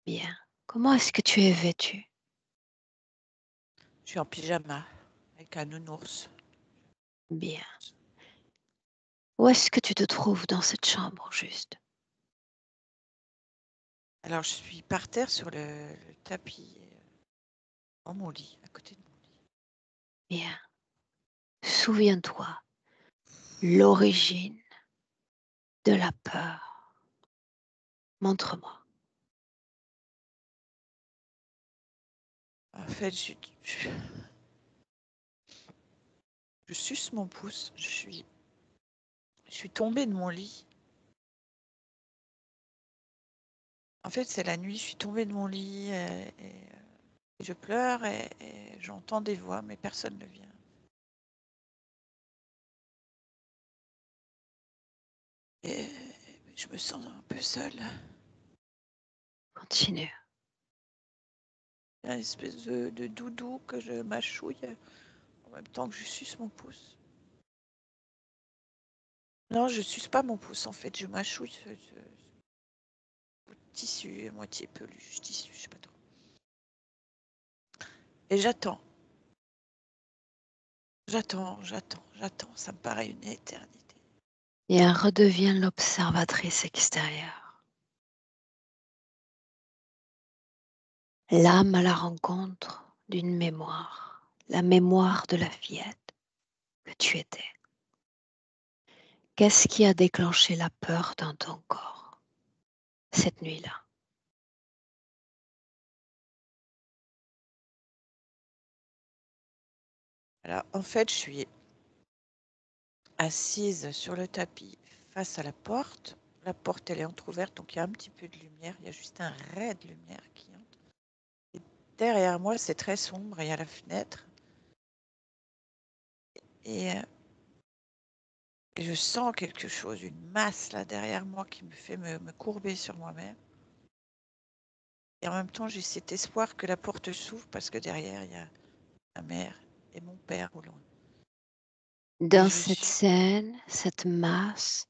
Bien. Comment est-ce que tu es vêtue? Je suis en pyjama avec un nounours. Bien. Où est-ce que tu te trouves dans cette chambre, juste? Alors, je suis par terre sur le tapis, dans mon lit, à côté de mon lit. Bien. Souviens-toi, l'origine de la peur. Montre-moi. En fait, je suce mon pouce. Je suis tombée de mon lit. En fait, c'est la nuit. Je suis tombée de mon lit et je pleure et j'entends des voix, mais personne ne vient. Et je me sens un peu seule. Continue. Il y a une espèce de doudou que je mâchouille en même temps que je suce mon pouce. Non, je suce pas mon pouce en fait. Je mâchouille ce tissu, à moitié peluche, tissu, je sais pas trop. Et j'attends. J'attends. Ça me paraît une éternité. Et redeviens l'observatrice extérieure. L'âme à la rencontre d'une mémoire, la mémoire de la fillette que tu étais. Qu'est-ce qui a déclenché la peur dans ton corps cette nuit-là? Alors, en fait, je suis assise sur le tapis face à la porte. La porte, elle est entrouverte, donc il y a un petit peu de lumière. Il y a juste un ray de lumière qui entre. Et derrière moi, c'est très sombre. Il y a la fenêtre. Et je sens quelque chose, une masse là derrière moi qui me fait me courber sur moi-même. Et en même temps, j'ai cet espoir que la porte s'ouvre parce que derrière, il y a ma mère et mon père au loin. Et Dans cette scène, cette masse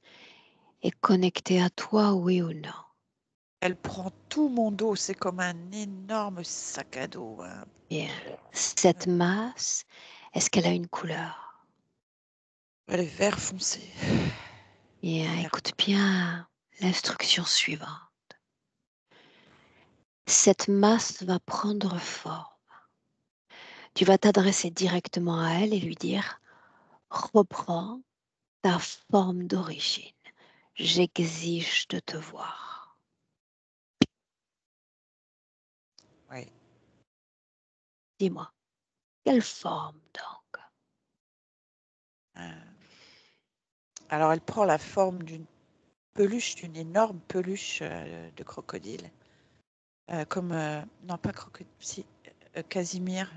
est connectée à toi, oui ou non? elle prend tout mon dos. C'est comme un énorme sac à dos. Hein. Bien. Cette masse, est-ce qu'elle a une couleur? Elle est vert foncé. Bien, Vert. écoute bien l'instruction suivante. Cette masse va prendre forme. Tu vas t'adresser directement à elle et lui dire, reprends ta forme d'origine. J'exige de te voir. Oui. Dis-moi, quelle forme donc? Alors, elle prend la forme d'une peluche, d'une énorme peluche de crocodile. Comme, non pas crocodile, si, Casimir,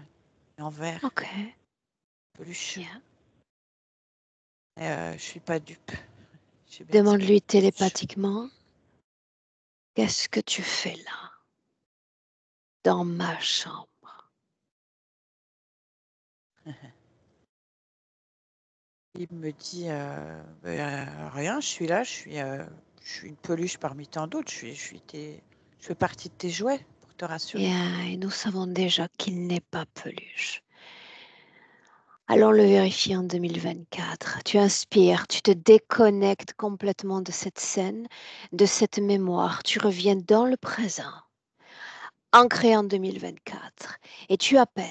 en vert, Ok, peluche. bien. Je suis pas dupe. Je sais bien que c'est pas Demande-lui une peluche. télépathiquement, qu'est-ce que tu fais là, dans ma chambre? Il me dit rien, je suis là, je suis une peluche parmi tant d'autres, je fais partie de tes jouets, pour te rassurer. Et nous savons déjà qu'il n'est pas peluche. Allons le vérifier en 2024. Tu inspires, tu te déconnectes complètement de cette scène, de cette mémoire. Tu reviens dans le présent, ancré en 2024. Et tu appelles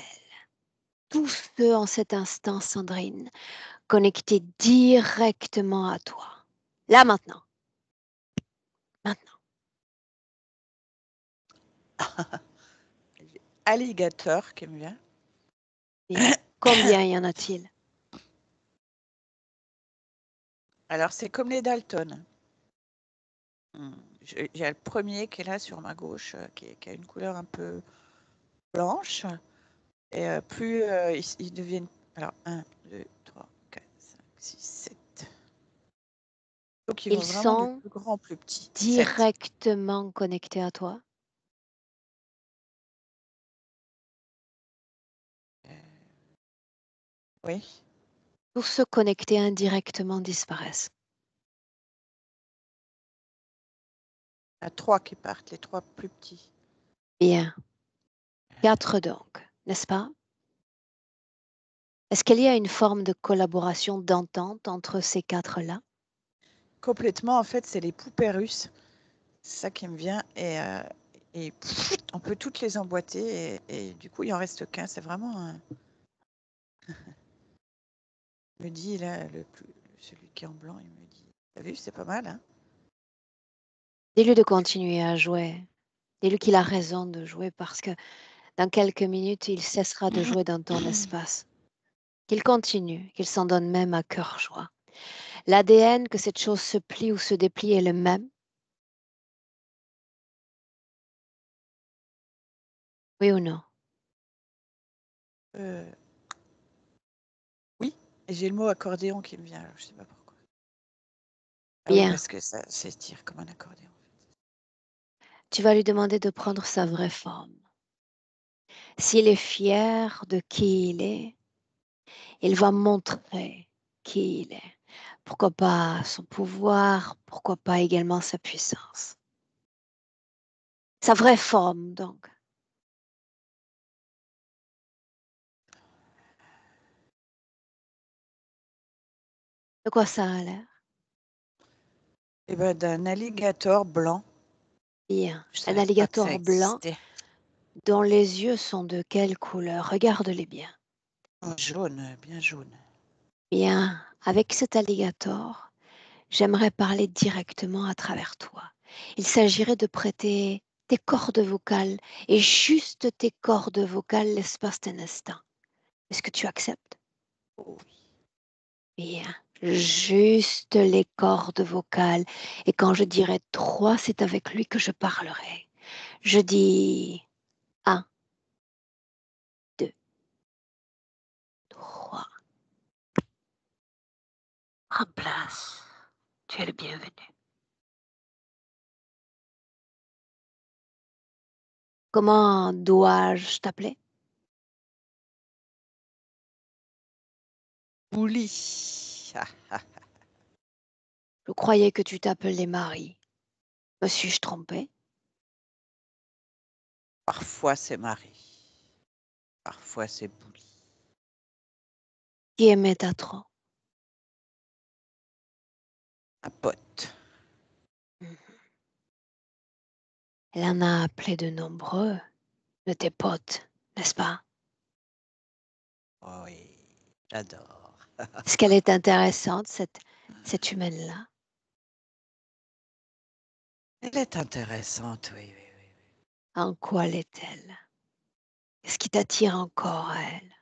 tous ceux en cet instant, Sandrine, connectés directement à toi. Là maintenant. Maintenant. Alligator qui me vient. Bien. Combien y en a-t-il? Alors, c'est comme les Dalton. J'ai le premier qui est là sur ma gauche, qui a une couleur un peu blanches. Et plus ils deviennent... Alors, 1, 2, 3, 4, 5, 6, 7. Donc, ils vont Ils vraiment du sont plus grand au plus petit. 7. directement connectés à toi. Oui. Tous ceux connectés indirectement disparaissent. Il y a 3 qui partent, les 3 plus petits. Bien. 4 donc, n'est-ce pas? Est-ce qu'il y a une forme de collaboration, d'entente entre ces 4-là? Complètement, en fait, c'est les poupées russes. C'est ça qui me vient. Et on peut toutes les emboîter. Et du coup, il en reste qu'un. C'est vraiment un... Il me dit, là, celui qui est en blanc, il me dit, t'as vu, c'est pas mal, hein? Dis-lui de continuer à jouer. Dis-lui qu'il a raison de jouer parce que dans quelques minutes, il cessera de jouer dans ton espace. Qu'il continue, qu'il s'en donne même à cœur joie. L'ADN, que cette chose se plie ou se déplie, est le même. Oui ou non? Oui, et j'ai le mot accordéon qui me vient, alors je sais pas pourquoi. Ah oui, Bien. parce que ça s'étire comme un accordéon. Tu vas lui demander de prendre sa vraie forme. S'il est fier de qui il va montrer qui il est. Pourquoi pas son pouvoir, pourquoi pas également sa puissance. Sa vraie forme, donc. De quoi ça a l'air? Eh ben, d'un alligator blanc. Bien. Je Un savais pas que ça alligator blanc existait. dont les yeux sont de quelle couleur? Regarde-les bien. Jaune, bien jaune. Bien. Avec cet alligator, j'aimerais parler directement à travers toi. Il s'agirait de prêter tes cordes vocales et juste tes cordes vocales l'espace d'un instant. Est-ce que tu acceptes? Oh, Bien. Juste les cordes vocales. Et quand je dirai 3, c'est avec lui que je parlerai. Je dis 1, 2, 3. Prends place. Tu es le bienvenu. Comment dois-je t'appeler? Bouli. Je croyais que tu t'appelais Marie. Me suis-je trompée? Parfois c'est Marie. Parfois c'est Bouli. Qui aimait ta trop? Un pote. Mhm. Elle en a appelé de nombreux de tes potes, n'est-ce pas? Oh oui, j'adore. Est-ce qu'elle est intéressante, cette humaine-là? Elle est intéressante, oui, oui, oui. En quoi l'est-elle? Qu'est-ce qui t'attire encore à elle?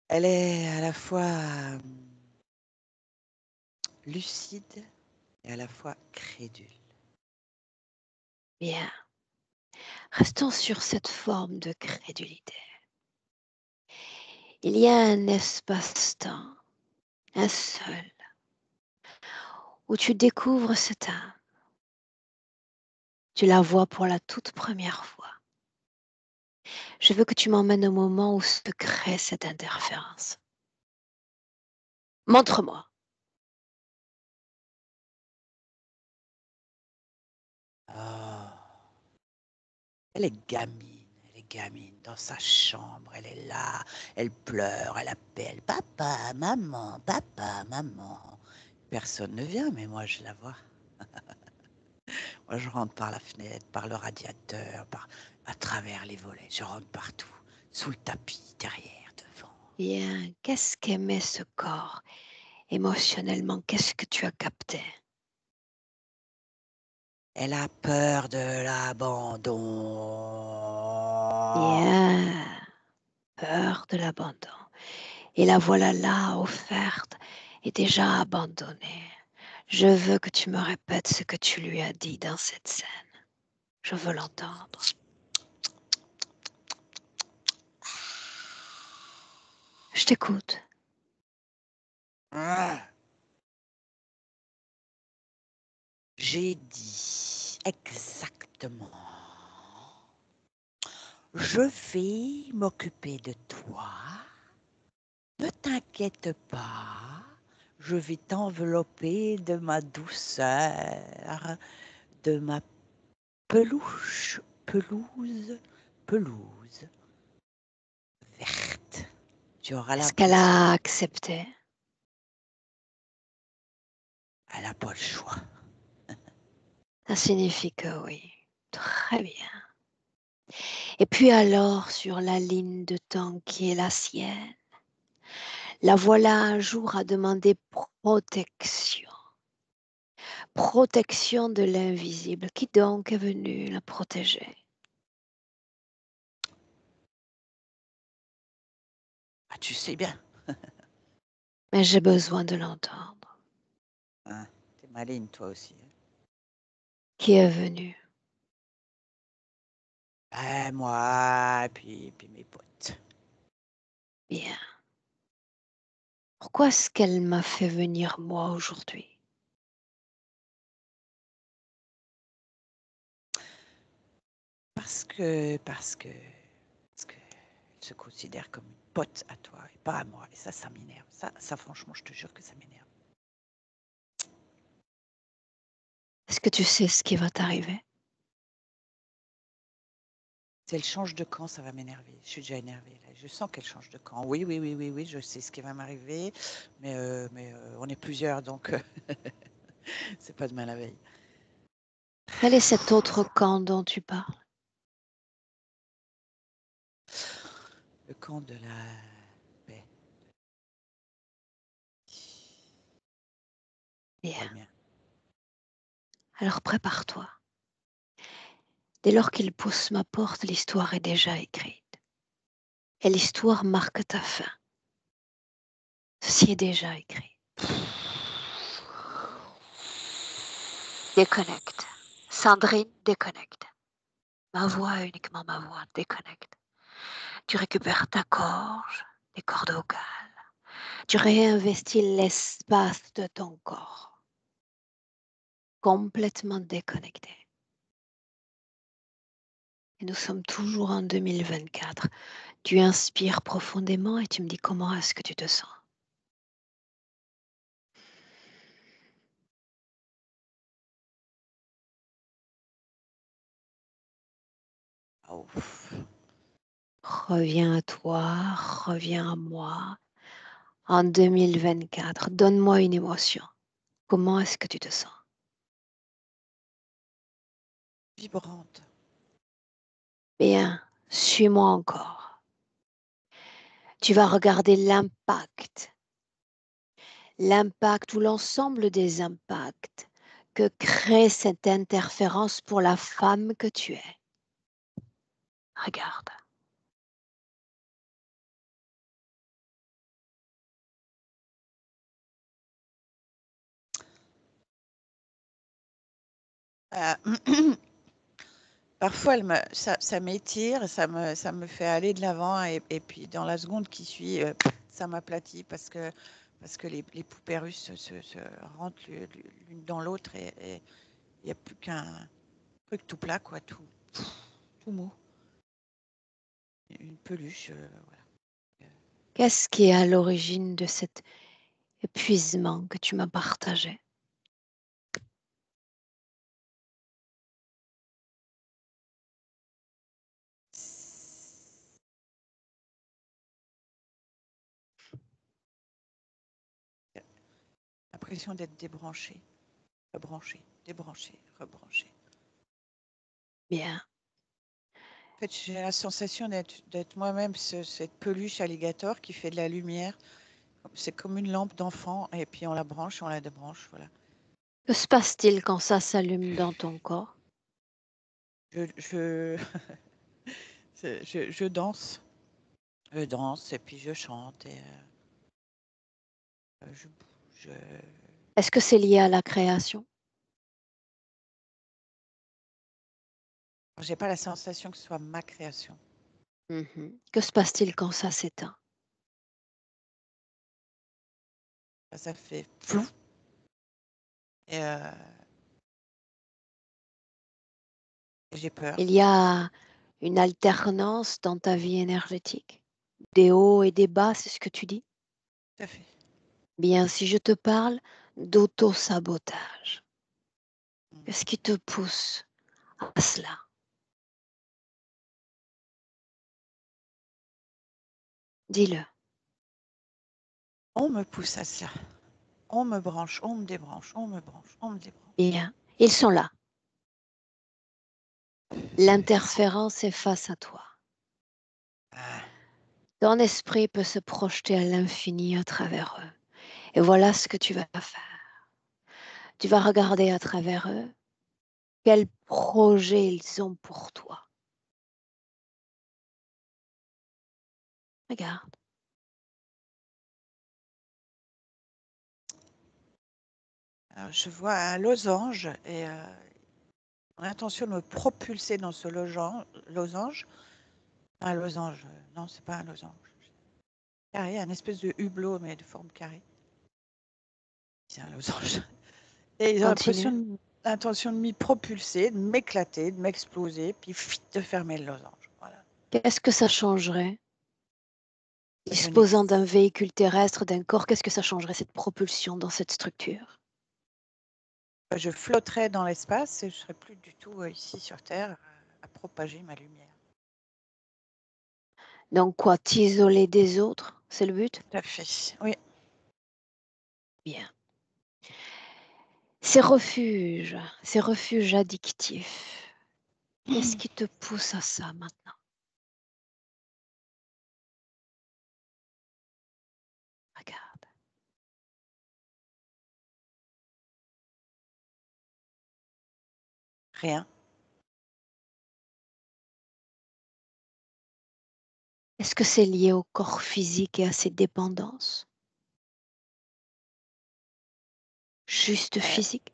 Elle est à la fois lucide et à la fois crédule. Bien, restons sur cette forme de crédulité. Il y a un espace-temps, un seul, où tu découvres cette âme. Tu la vois pour la toute première fois. Je veux que tu m'emmènes au moment où se crée cette interférence. Montre-moi. Oh, elle est gamine dans sa chambre, elle est là, elle pleure, elle appelle papa, maman, papa, maman. Personne ne vient, mais moi je la vois. Moi je rentre par la fenêtre, par le radiateur, à travers les volets, je rentre partout, sous le tapis, derrière, devant. Bien, qu'est-ce qu'aimait ce corps? Émotionnellement, qu'est-ce que tu as capté? Elle a peur de l'abandon. Bien, peur de l'abandon. Et la voilà là, offerte et déjà abandonnée. Je veux que tu me répètes ce que tu lui as dit dans cette scène. Je veux l'entendre. Je t'écoute. Ah, j'ai dit exactement. Je vais m'occuper de toi. Ne t'inquiète pas. Je vais t'envelopper de ma douceur, de ma pelouse verte. Tu auras Est-ce qu'elle l'impression. a accepté? Elle n'a pas le choix. Ça signifie que oui. Très bien. Et puis alors, sur la ligne de temps qui est la sienne, la voilà un jour à demander protection. Protection de l'invisible. Qui donc est venu la protéger? Ah, tu sais bien. Mais j'ai besoin de l'entendre. Hein, t'es maligne, toi aussi. Qui est venu? Moi, et puis mes potes. Bien. Pourquoi est-ce qu'elle m'a fait venir moi aujourd'hui? Parce que elle se considère comme une pote à toi et pas à moi. Et ça m'énerve. Ça, franchement, je te jure que ça m'énerve. Est-ce que tu sais ce qui va t'arriver? Si elle change de camp, ça va m'énerver. Je suis déjà énervée. Là. Je sens qu'elle change de camp. Oui, je sais ce qui va m'arriver. Mais on est plusieurs, donc c'est pas demain la veille. Quel est cet autre camp dont tu parles? Le camp de la paix. Pas le Bien. mien. Alors prépare-toi. Dès lors qu'il pousse ma porte, l'histoire est déjà écrite. Et l'histoire marque ta fin. Ceci est déjà écrit. Déconnecte. Sandrine, déconnecte. Ma voix, uniquement ma voix, déconnecte. Tu récupères ta gorge, les cordes vocales. Tu réinvestis l'espace de ton corps. Complètement déconnecté. Et nous sommes toujours en 2024. Tu inspires profondément et tu me dis comment est-ce que tu te sens. Oh. Reviens à toi, reviens à moi. En 2024, donne-moi une émotion. Comment est-ce que tu te sens? Vibrante. Bien, suis-moi encore. Tu vas regarder l'impact ou l'ensemble des impacts que crée cette interférence pour la femme que tu es. Regarde. Euh, Parfois, ça m'étire, ça me fait aller de l'avant et puis dans la seconde qui suit, ça m'aplatit parce que les poupées russes se rentrent l'une dans l'autre et il n'y a plus qu'un truc tout plat, quoi, tout mou. Une peluche, voilà. Qu'est-ce qui est à l'origine de cet épuisement que tu m'as partagé? L'impression d'être débranché, rebranché, débranché, rebranché. Bien. En fait, j'ai la sensation d'être moi-même cette peluche alligator qui fait de la lumière. C'est comme une lampe d'enfant et puis on la branche, on la débranche, voilà. Que se passe-t-il quand ça s'allume dans ton corps? Je, je danse. Je danse et puis je chante et je bouge. Est-ce que c'est lié à la création? J'ai pas la sensation que ce soit ma création. Mhm. Que se passe-t-il quand ça s'éteint? Ça fait flou. Et j'ai peur. Il y a une alternance dans ta vie énergétique, des hauts et des bas, c'est ce que tu dis? Tout à fait. Bien, si je te parle d'auto-sabotage, Mm. qu'est-ce qui te pousse à cela? Dis-le. On me pousse à cela. On me branche, on me débranche, on me branche, on me débranche. Bien, ils sont là. L'interférence est face à toi. Ah, Ton esprit peut se projeter à l'infini à travers eux. Et voilà ce que tu vas faire. Tu vas regarder à travers eux quel projet ils ont pour toi. Regarde. alors, je vois un losange et mon intention de me propulser dans ce losange. Un losange, non, c'est pas un losange. Carré, un espèce de hublot, mais de forme carrée. C'est un losange. Et ils ont Continue. l'intention de m'y propulser, de m'éclater, de m'exploser, puis de fermer le losange. Voilà. Qu'est-ce que ça changerait? Je Disposant n'existe. d'un véhicule terrestre, d'un corps, qu'est-ce que ça changerait cette propulsion dans cette structure? Je flotterais dans l'espace et je ne serais plus du tout ici sur Terre à propager ma lumière. Donc quoi, t'isoler des autres, c'est le but? Tout à fait. Oui. Bien. Ces refuges addictifs, qu'est-ce qui te pousse à ça maintenant? Regarde. Rien. Est-ce que c'est lié au corps physique et à ses dépendances? Juste Euh, physique?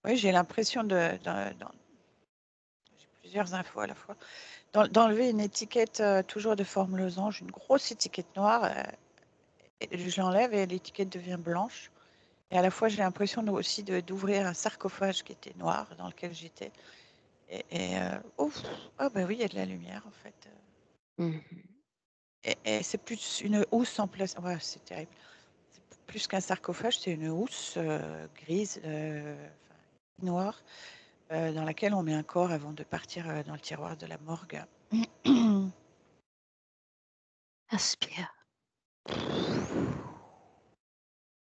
oui, j'ai l'impression j'ai plusieurs infos à la fois. D'enlever une étiquette toujours de forme losange, une grosse étiquette noire. Je l'enlève et l'étiquette devient blanche. Et à la fois, j'ai l'impression aussi d'ouvrir un sarcophage qui était noir dans lequel j'étais. Ouf, ah bah oui, il y a de la lumière en fait. Mhm. Et c'est plus une housse en place. Ouais, c'est terrible. C'est plus qu'un sarcophage, c'est une housse grise, noire, dans laquelle on met un corps avant de partir dans le tiroir de la morgue. Inspire.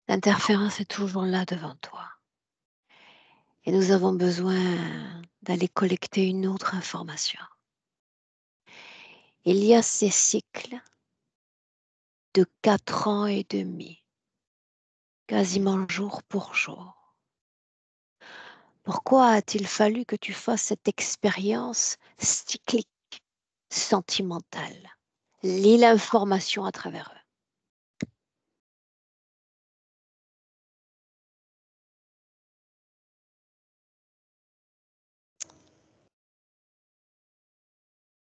L'interférence est toujours là devant toi. Et nous avons besoin d'aller collecter une autre information. Il y a ces cycles de 4 ans et demi, quasiment jour pour jour. Pourquoi a-t-il fallu que tu fasses cette expérience cyclique, sentimentale? Lis l'information à travers eux.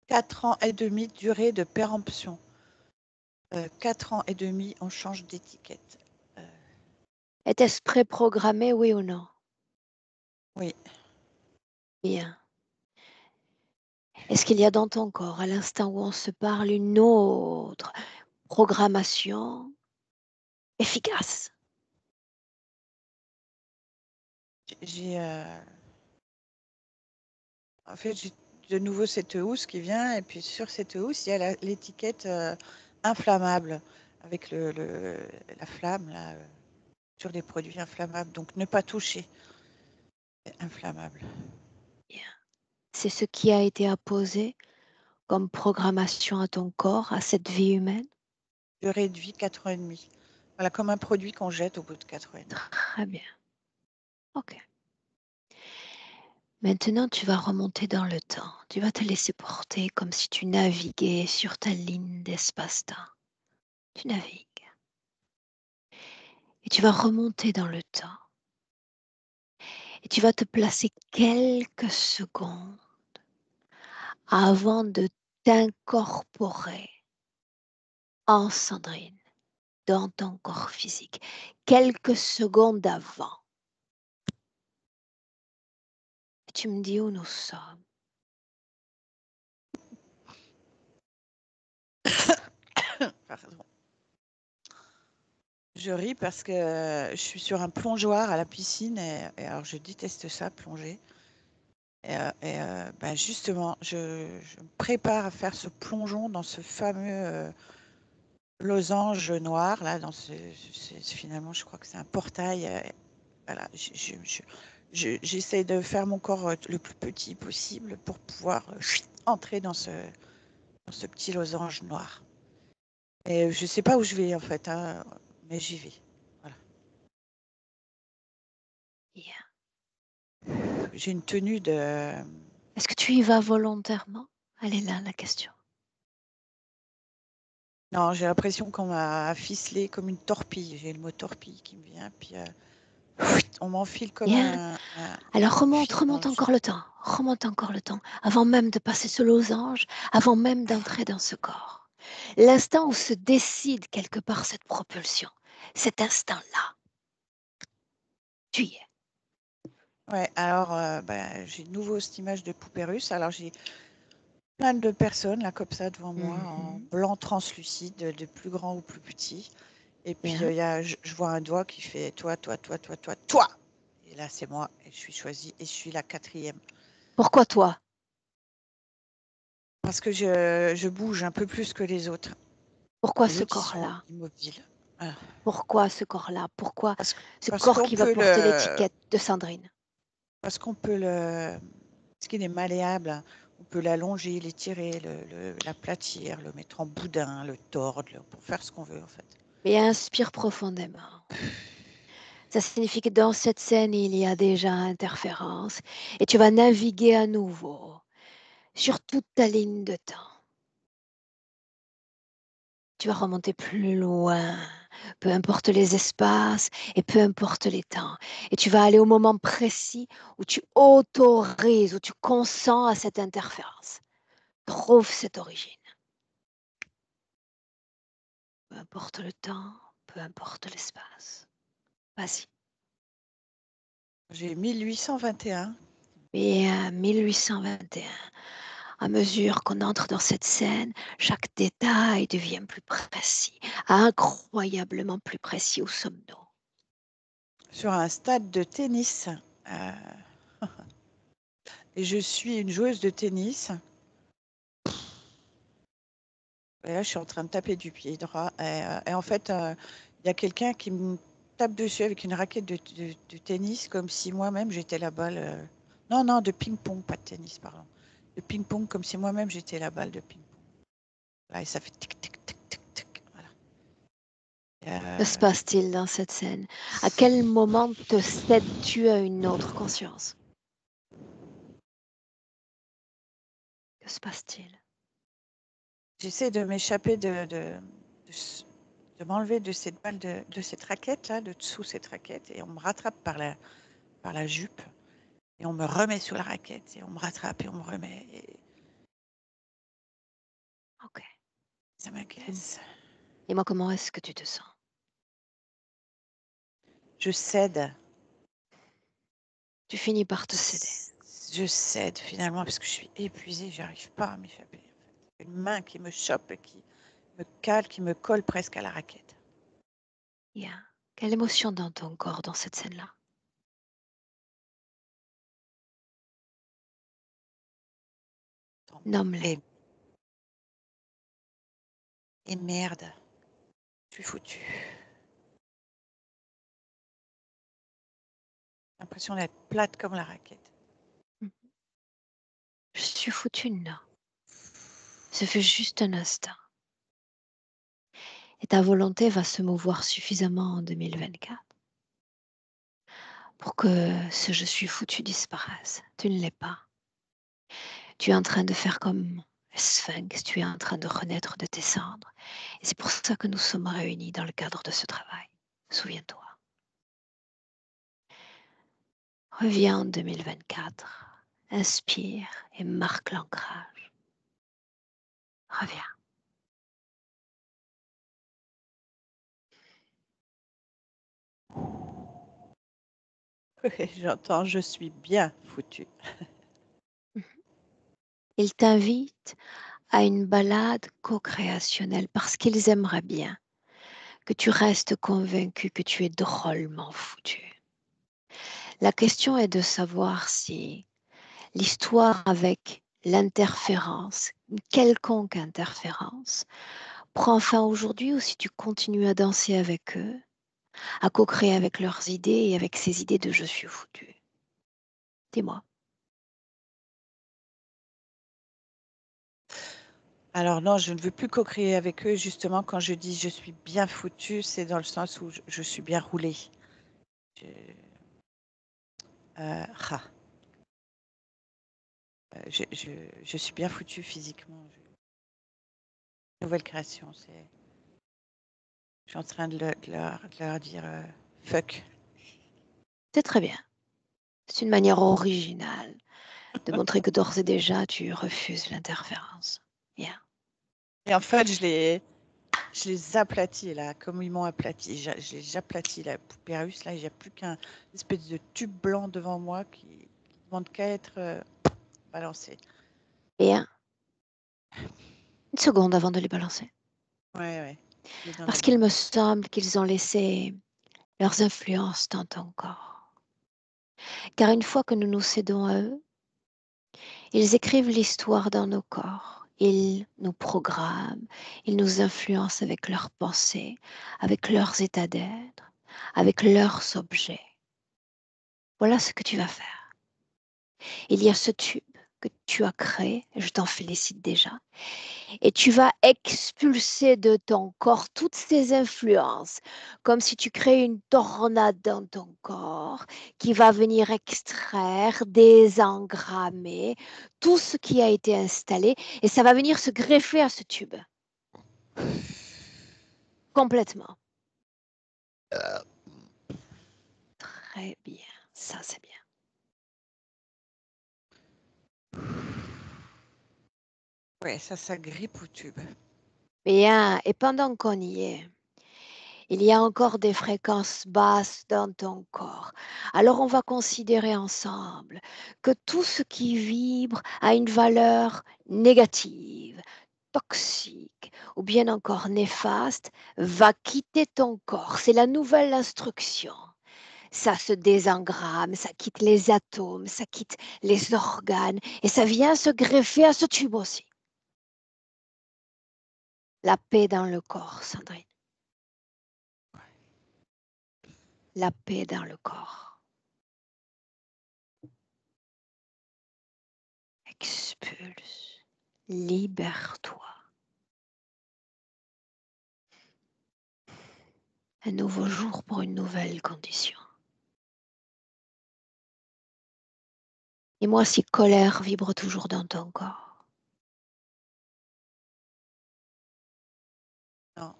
4 ans et demi, durée de péremption. 4 ans et demi, on change d'étiquette. Était-ce préprogrammé, oui ou non? Oui, Bien. Est-ce qu'il y a dans ton corps, à l'instant où on se parle, une autre programmation efficace? j'ai en fait, j'ai de nouveau cette housse qui vient, et puis sur cette housse, il y a l'étiquette inflammable, avec la flamme là, sur les produits inflammables. Donc, ne pas toucher, c'est inflammable. Bien. C'est ce qui a été apposé comme programmation à ton corps, à cette vie humaine? Durée de vie, 4 ans et demi. Voilà, comme un produit qu'on jette au bout de 4 ans et demi. Très bien. OK. Maintenant, tu vas remonter dans le temps. Tu vas te laisser porter comme si tu naviguais sur ta ligne d'espace-temps. Tu navigues. Et tu vas remonter dans le temps. Et tu vas te placer quelques secondes avant de t'incorporer en Sandrine. dans ton corps physique, quelques secondes avant. Et tu me dis où nous sommes. Pardon. Je ris parce que je suis sur un plongeoir à la piscine et alors je déteste ça, plonger. Ben justement, je me prépare à faire ce plongeon dans ce fameux losange noir là. Finalement, je crois que c'est un portail. Voilà, j'essaie de faire mon corps le plus petit possible pour pouvoir entrer dans ce petit losange noir. Et je sais pas où je vais en fait, hein, mais j'y vais. Voilà. Yeah. J'ai une tenue de. Est-ce que tu y vas volontairement? Elle est là, la question. Non, j'ai l'impression qu'on m'a ficelé comme une torpille. J'ai le mot torpille qui me vient, puis on m'enfile comme Bien. un Alors remonte fil dans le encore le temps. Remonte encore le temps. Avant même de passer ce losange, avant même d'entrer dans ce corps. L'instant où se décide quelque part cette propulsion. Cet instant-là. Tu y es. Ouais, alors j'ai de nouveau cette image de poupée russe. Alors j'ai plein de personnes là comme ça devant moi en blanc translucide, de plus grand ou plus petit. Et puis je vois un doigt qui fait toi, toi, toi, toi, toi, toi. Et là c'est moi et je suis choisie et je suis la 4e. Pourquoi toi? Parce que je bouge un peu plus que les autres. Pourquoi Les ce autres ils sont corps-là? immobiles. Voilà. Pourquoi ce corps-là? Pourquoi ce Parce corps qu'on qui va peut porter l'étiquette de Sandrine? parce qu'on peut ce qui est malléable, on peut l'allonger, l'étirer, l'aplatir, le mettre en boudin, le tordre, pour faire ce qu'on veut en fait. Mais inspire profondément. Ça signifie que dans cette scène, il y a déjà interférence et tu vas naviguer à nouveau sur toute ta ligne de temps. Tu vas remonter plus loin, peu importe les espaces et peu importe les temps. Et tu vas aller au moment précis où tu autorises, où tu consens à cette interférence. Trouve cette origine. Peu importe le temps, peu importe l'espace. Vas-y. J'ai 1821. Et 1821. À mesure qu'on entre dans cette scène, chaque détail devient plus précis, incroyablement plus précis. Où sommes-nous? Sur un stade de tennis. Et je suis une joueuse de tennis. Et là, je suis en train de taper du pied droit. Et en fait, il y a quelqu'un qui me tape dessus avec une raquette de tennis, comme si moi-même j'étais la balle. Non, non, de ping-pong, pas de tennis, pardon. De ping-pong, comme si moi-même j'étais la balle de ping-pong. Là, et ça fait tic, tic, tic, tic, tic. Voilà. Que se passe-t-il dans cette scène? À quel moment te cèdes-tu à une autre conscience? Que se passe-t-il? J'essaie de m'échapper de m'enlever de cette balle, de cette raquette, là, de dessous cette raquette, et on me rattrape par la jupe, et on me remet sur la raquette, et on me rattrape, et on me remet. Et Ok. ça m'agace. Et moi, comment est-ce que tu te sens? Je cède. Tu finis par te céder. Je cède finalement parce que je suis épuisée, j'arrive pas à m'échapper. En fait. Une main qui me chope, qui me cale, qui me colle presque à la raquette. Yeah. Quelle émotion dans ton corps dans cette scène-là? Nomme-les. Et merde, je suis foutue. J'ai l'impression d'être plate comme la raquette. Je suis foutue, non. Ce fut juste un instant. Et ta volonté va se mouvoir suffisamment en 2024 pour que ce je suis foutu disparaisse. Tu ne l'es pas. Tu es en train de faire comme le sphinx, tu es en train de renaître de tes cendres. Et c'est pour ça que nous sommes réunis dans le cadre de ce travail. Souviens-toi. Reviens en 2024. Inspire et marque l'ancrage. Reviens. J'entends, je suis bien foutu. Ils t'invitent à une balade co-créationnelle parce qu'ils aimeraient bien que tu restes convaincu que tu es drôlement foutu. La question est de savoir si l'histoire avec l'interférence, une quelconque interférence, prend fin aujourd'hui ou si tu continues à danser avec eux, à co-créer avec leurs idées et avec ces idées de je suis foutu. Dis-moi. Alors non, je ne veux plus co-créer avec eux. Justement, quand je dis je suis bien foutu, c'est dans le sens où je suis bien roulé. Je, euh, ah, je suis bien foutu physiquement. Nouvelle création, je suis en train de leur dire fuck. C'est très bien. C'est une manière originale de montrer que d'ores et déjà tu refuses l'interférence. Bien. Et en fait, je les aplatis là, comme ils m'ont aplati. Je les aplatis, la poupée russe là. Il n'y a plus qu'un espèce de tube blanc devant moi qui demande qu'à être balancé. Bien. Une seconde avant de les balancer. Ouais, ouais. Il est dans la Parce qu'il boîte. me semble qu'ils ont laissé leurs influences dans ton corps. Car une fois que nous nous cédons à eux, ils écrivent l'histoire dans nos corps. Ils nous programment, ils nous influencent avec leurs pensées, avec leurs états d'être, avec leurs objets. Voilà ce que tu vas faire. Il y a ce tube que tu as créé, et je t'en félicite déjà, et tu vas expulser de ton corps toutes ces influences, comme si tu crées une tornade dans ton corps qui va venir extraire, désengrammer tout ce qui a été installé, et ça va venir se greffer à ce tube, complètement. Très bien, ça c'est bien. Ouais, ça grippe au tube. Bien, et pendant qu'on y est, il y a encore des fréquences basses dans ton corps. Alors on va considérer ensemble que tout ce qui vibre a une valeur négative, toxique ou bien encore néfaste va quitter ton corps. C'est la nouvelle instruction. Ça se désengramme, ça quitte les atomes, ça quitte les organes et ça vient se greffer à ce tube aussi. La paix dans le corps, Sandrine. La paix dans le corps. Expulse, libère-toi. Un nouveau jour pour une nouvelle condition. Et moi, si colère vibre toujours dans ton corps. Non,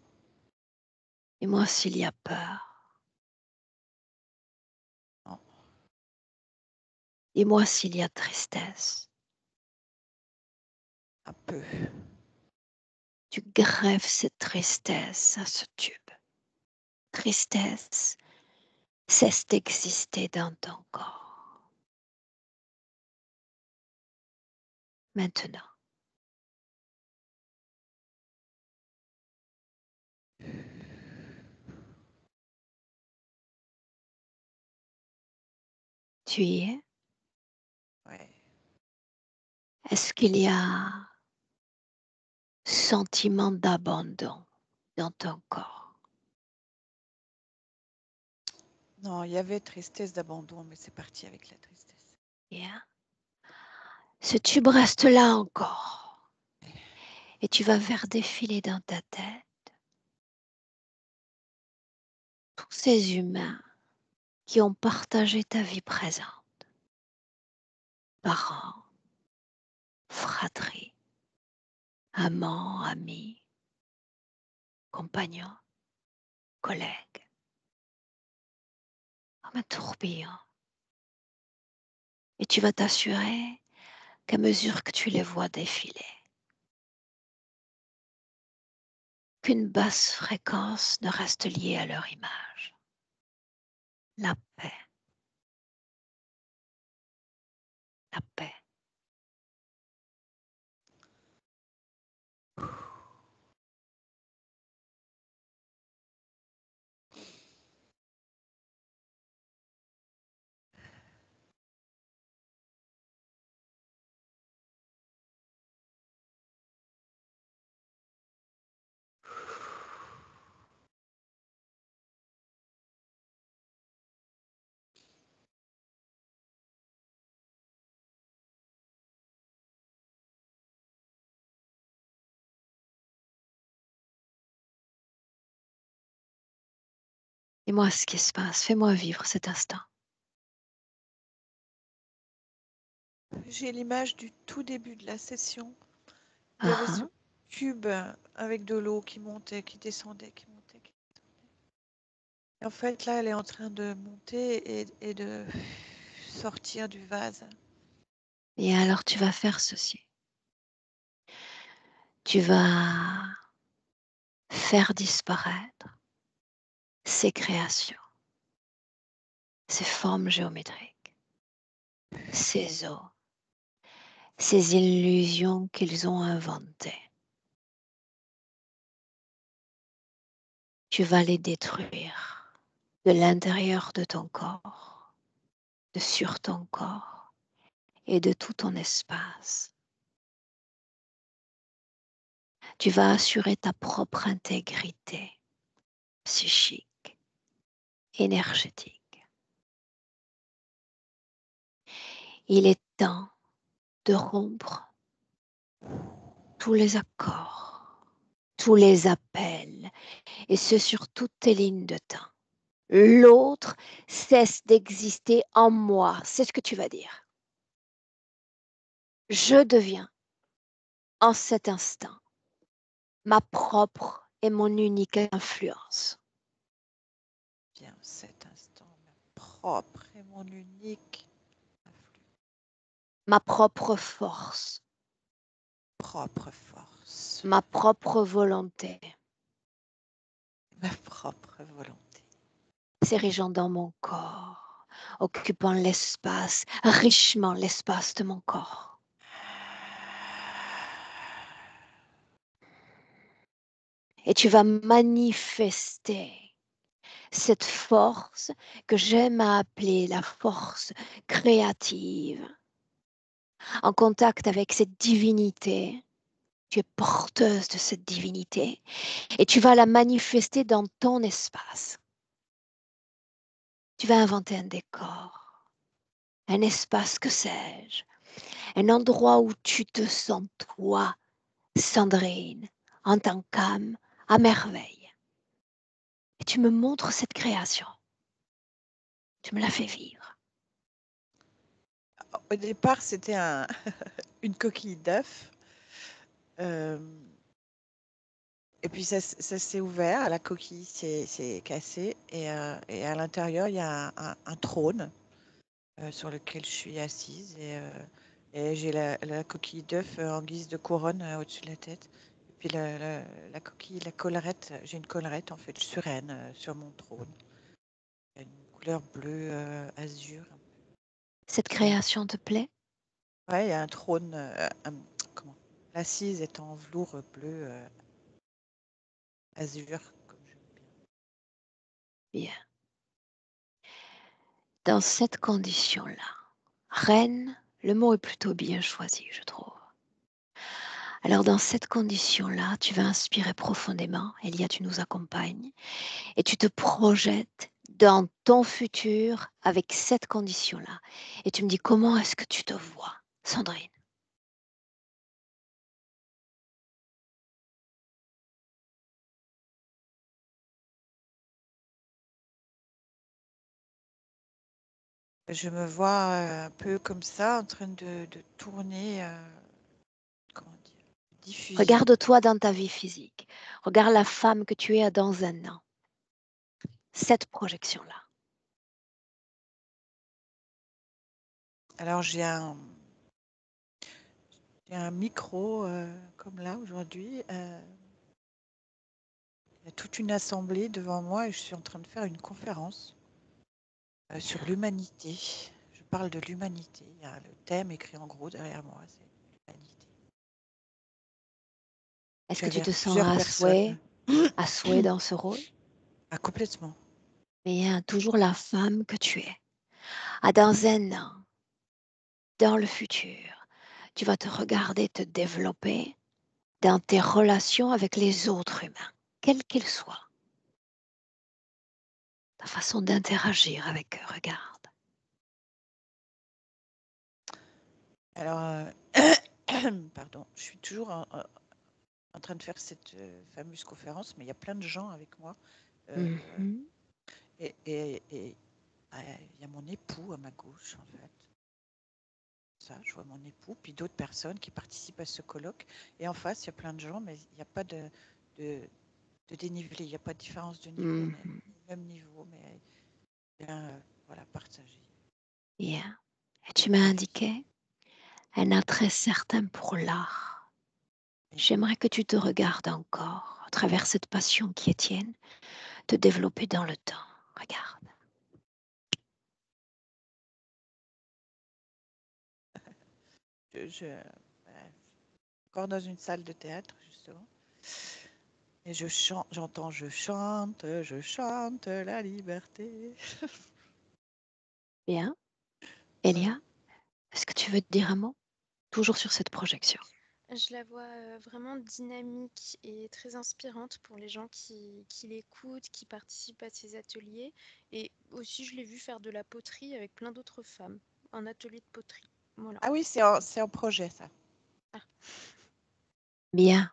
Et moi, s'il y a peur. non. Et moi, s'il y a tristesse. Un peu. Tu greffes cette tristesse à ce tube. Tristesse cesse d'exister dans ton corps. Maintenant, tu y es. Ouais. Est-ce qu'il y a sentiment d'abandon dans ton corps? Non, il y avait tristesse d'abandon, mais c'est parti avec la tristesse. Bien. Ce tube reste là encore. Et tu vas faire défiler dans ta tête tous ces humains qui ont partagé ta vie présente. Parents, fratrie, amants, amis, compagnons, collègues. Comme un tourbillon. Et tu vas t'assurer qu'à mesure que tu les vois défiler, qu'une basse fréquence ne reste liée à leur image. La paix, Dis-moi ce qui se passe. Fais-moi vivre cet instant. J'ai l'image du tout début de la session. Il y avait ce Ah, cube avec de l'eau qui montait, qui descendait, qui montait. Et en fait, là, elle est en train de monter et de sortir du vase. et alors tu vas faire ceci. Tu vas faire disparaître ces créations, ces formes géométriques, ces eaux, ces illusions qu'ils ont inventées. Tu vas les détruire de l'intérieur de ton corps, de sur ton corps et de tout ton espace. Tu vas assurer ta propre intégrité psychique, énergétique. Il est temps de rompre tous les accords, tous les appels, et ce sur toutes tes lignes de temps. L'autre cesse d'exister en moi. C'est ce que tu vas dire. Je deviens en cet instant ma propre et mon unique influence. Bien, cet instant, ma propre et mon unique influence. Ma propre force, Propre force. ma propre volonté, Ma propre volonté. s'érigeant dans mon corps, occupant l'espace, richement l'espace de mon corps. Et tu vas manifester cette force que j'aime à appeler la force créative, en contact avec cette divinité. Tu es porteuse de cette divinité et tu vas la manifester dans ton espace. Tu vas inventer un décor, un espace, que sais-je, un endroit où tu te sens, toi, Sandrine, en tant qu'âme, à merveille. Et tu me montres cette création. Tu me la fais vivre. Au départ, c'était une coquille d'œuf. Et puis ça s'est ouvert, la coquille s'est cassée et à l'intérieur, il y a un trône sur lequel je suis assise et j'ai la coquille d'œuf en guise de couronne au-dessus de la tête. Et puis la coquille, la collerette, j'ai une collerette en fait surène sur mon trône. Il y a une couleur bleu azur. Cette création te plaît? Ouais, il y a un trône, comment? L'assise est en velours bleu azur, comme j'aime bien. Bien. Dans cette condition-là, reine, le mot est plutôt bien choisi, je trouve. Alors dans cette condition-là, tu vas inspirer profondément, Elia, tu nous accompagnes, et tu te projettes dans ton futur avec cette condition-là. Et tu me dis comment est-ce que tu te vois, Sandrine? Je me vois un peu comme ça, en train de tourner, comment dire, diffusion. Regarde-toi dans ta vie physique. Regarde la femme que tu es dans un an. Cette projection-là. Alors j'ai un micro comme là aujourd'hui. Il y a toute une assemblée devant moi et je suis en train de faire une conférence sur l'humanité. Je parle de l'humanité. Il y a le thème écrit en gros derrière moi, c'est l'humanité. Est-ce que tu te J'avais sens plusieurs personnes. à souhait dans ce rôle? Ah, complètement. Mais hein, toujours la femme que tu es. Ah, dans un an, dans le futur, tu vas te regarder te développer dans tes relations avec les autres humains, quels qu'ils soient. Ta façon d'interagir avec eux, regarde. Alors, pardon, je suis toujours en train de faire cette fameuse conférence, mais il y a plein de gens avec moi. Mhm. Et il y a mon époux à ma gauche, en fait. Ça, je vois mon époux, puis d'autres personnes qui participent à ce colloque. Et en face, il y a plein de gens, mais il n'y a pas de, de dénivelé. Il n'y a pas de différence de niveau. On est Mhm. au même niveau, mais bien, voilà, partagé. Bien. Et tu m'as La vie. indiqué un attrait certain pour l'art. Oui. J'aimerais que tu te regardes encore, à travers cette passion qui est tienne, te développer dans le temps. Regarde. Encore dans une salle de théâtre, justement. Et je chante, j'entends, je chante la liberté. Bien. Voilà. Elia, est-ce que tu veux te dire un mot? Toujours sur cette projection. Je la vois vraiment dynamique et très inspirante pour les gens qui l'écoutent, qui participent à ces ateliers. Et aussi, je l'ai vue faire de la poterie avec plein d'autres femmes. Un atelier de poterie. Voilà. Ah oui, c'est en projet, ça. Ah. Bien.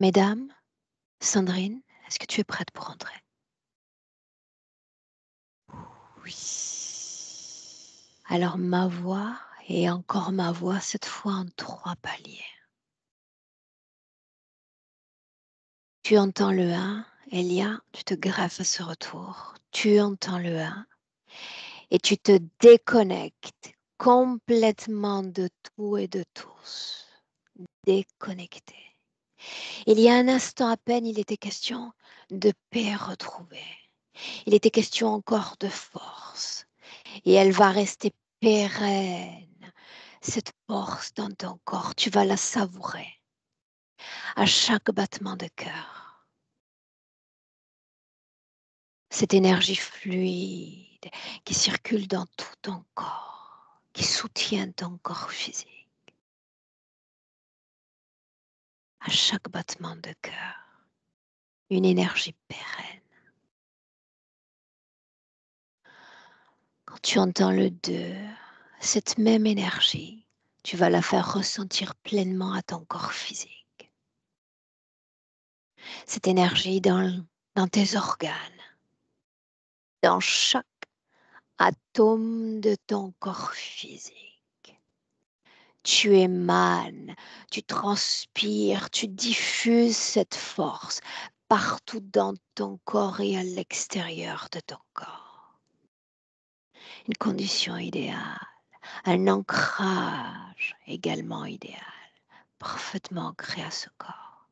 Mesdames, Sandrine, est-ce que tu es prête pour entrer? Oui. Alors ma voix et encore ma voix, cette fois en 3 paliers. Tu entends le 1, Elia, tu te greffes à ce retour. Tu entends le 1 et tu te déconnectes complètement de tout et de tous. Déconnecté. Il y a un instant à peine, il était question de paix retrouvée. Il était question encore de force. Et elle va rester pérenne. Cette force dans ton corps, tu vas la savourer à chaque battement de cœur. Cette énergie fluide qui circule dans tout ton corps, qui soutient ton corps physique. À chaque battement de cœur, une énergie pérenne. Quand tu entends le 2, cette même énergie, tu vas la faire ressentir pleinement à ton corps physique. Cette énergie dans tes organes, dans chaque atome de ton corps physique. Tu émanes, tu transpires, tu diffuses cette force partout dans ton corps et à l'extérieur de ton corps. Une condition idéale, un ancrage également idéal, parfaitement ancré à ce corps.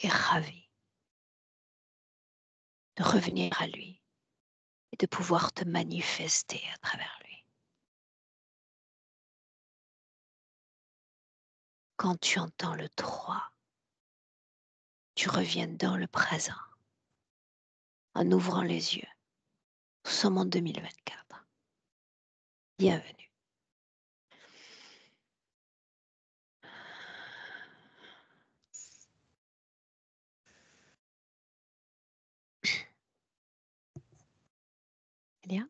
Et ravi de revenir à lui et de pouvoir te manifester à travers lui. Quand tu entends le 3, tu reviens dans le présent en ouvrant les yeux. Nous sommes en 2024. Bienvenue. Elia?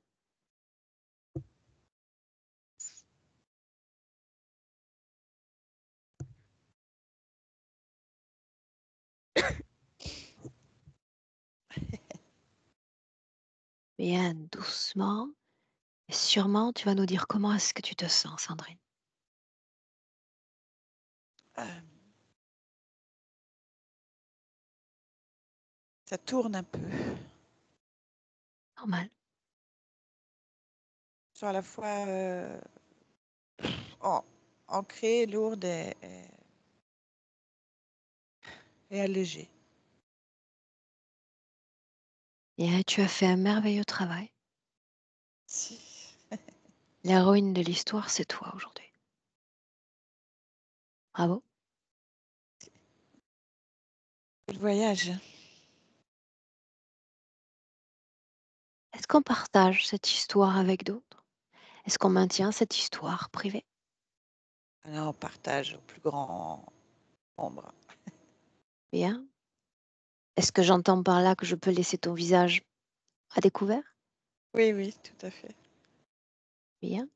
Bien doucement et sûrement, tu vas nous dire comment est-ce que tu te sens, Sandrine. Euh, Ça tourne un peu. Normal. Sont à la fois en- ancrée, lourde et allégée. Bien, tu as fait un merveilleux travail. Si. L'héroïne de l'histoire, c'est toi aujourd'hui. Bravo. Le voyage. Est-ce qu'on partage cette histoire avec d'autres? Est-ce qu'on maintient cette histoire privée? Alors, on partage au plus grand nombre. Bien. Est-ce que j'entends par là que je peux laisser ton visage à découvert? Oui, oui, tout à fait. Bien.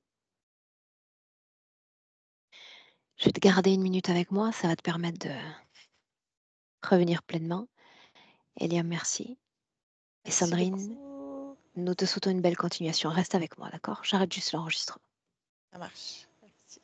Je vais te garder 1 minute avec moi, ça va te permettre de revenir pleinement. Elia, merci. Et Merci Sandrine, beaucoup. nous te souhaitons une belle continuation. Reste avec moi, d'accord? J'arrête juste l'enregistrement. Ça marche.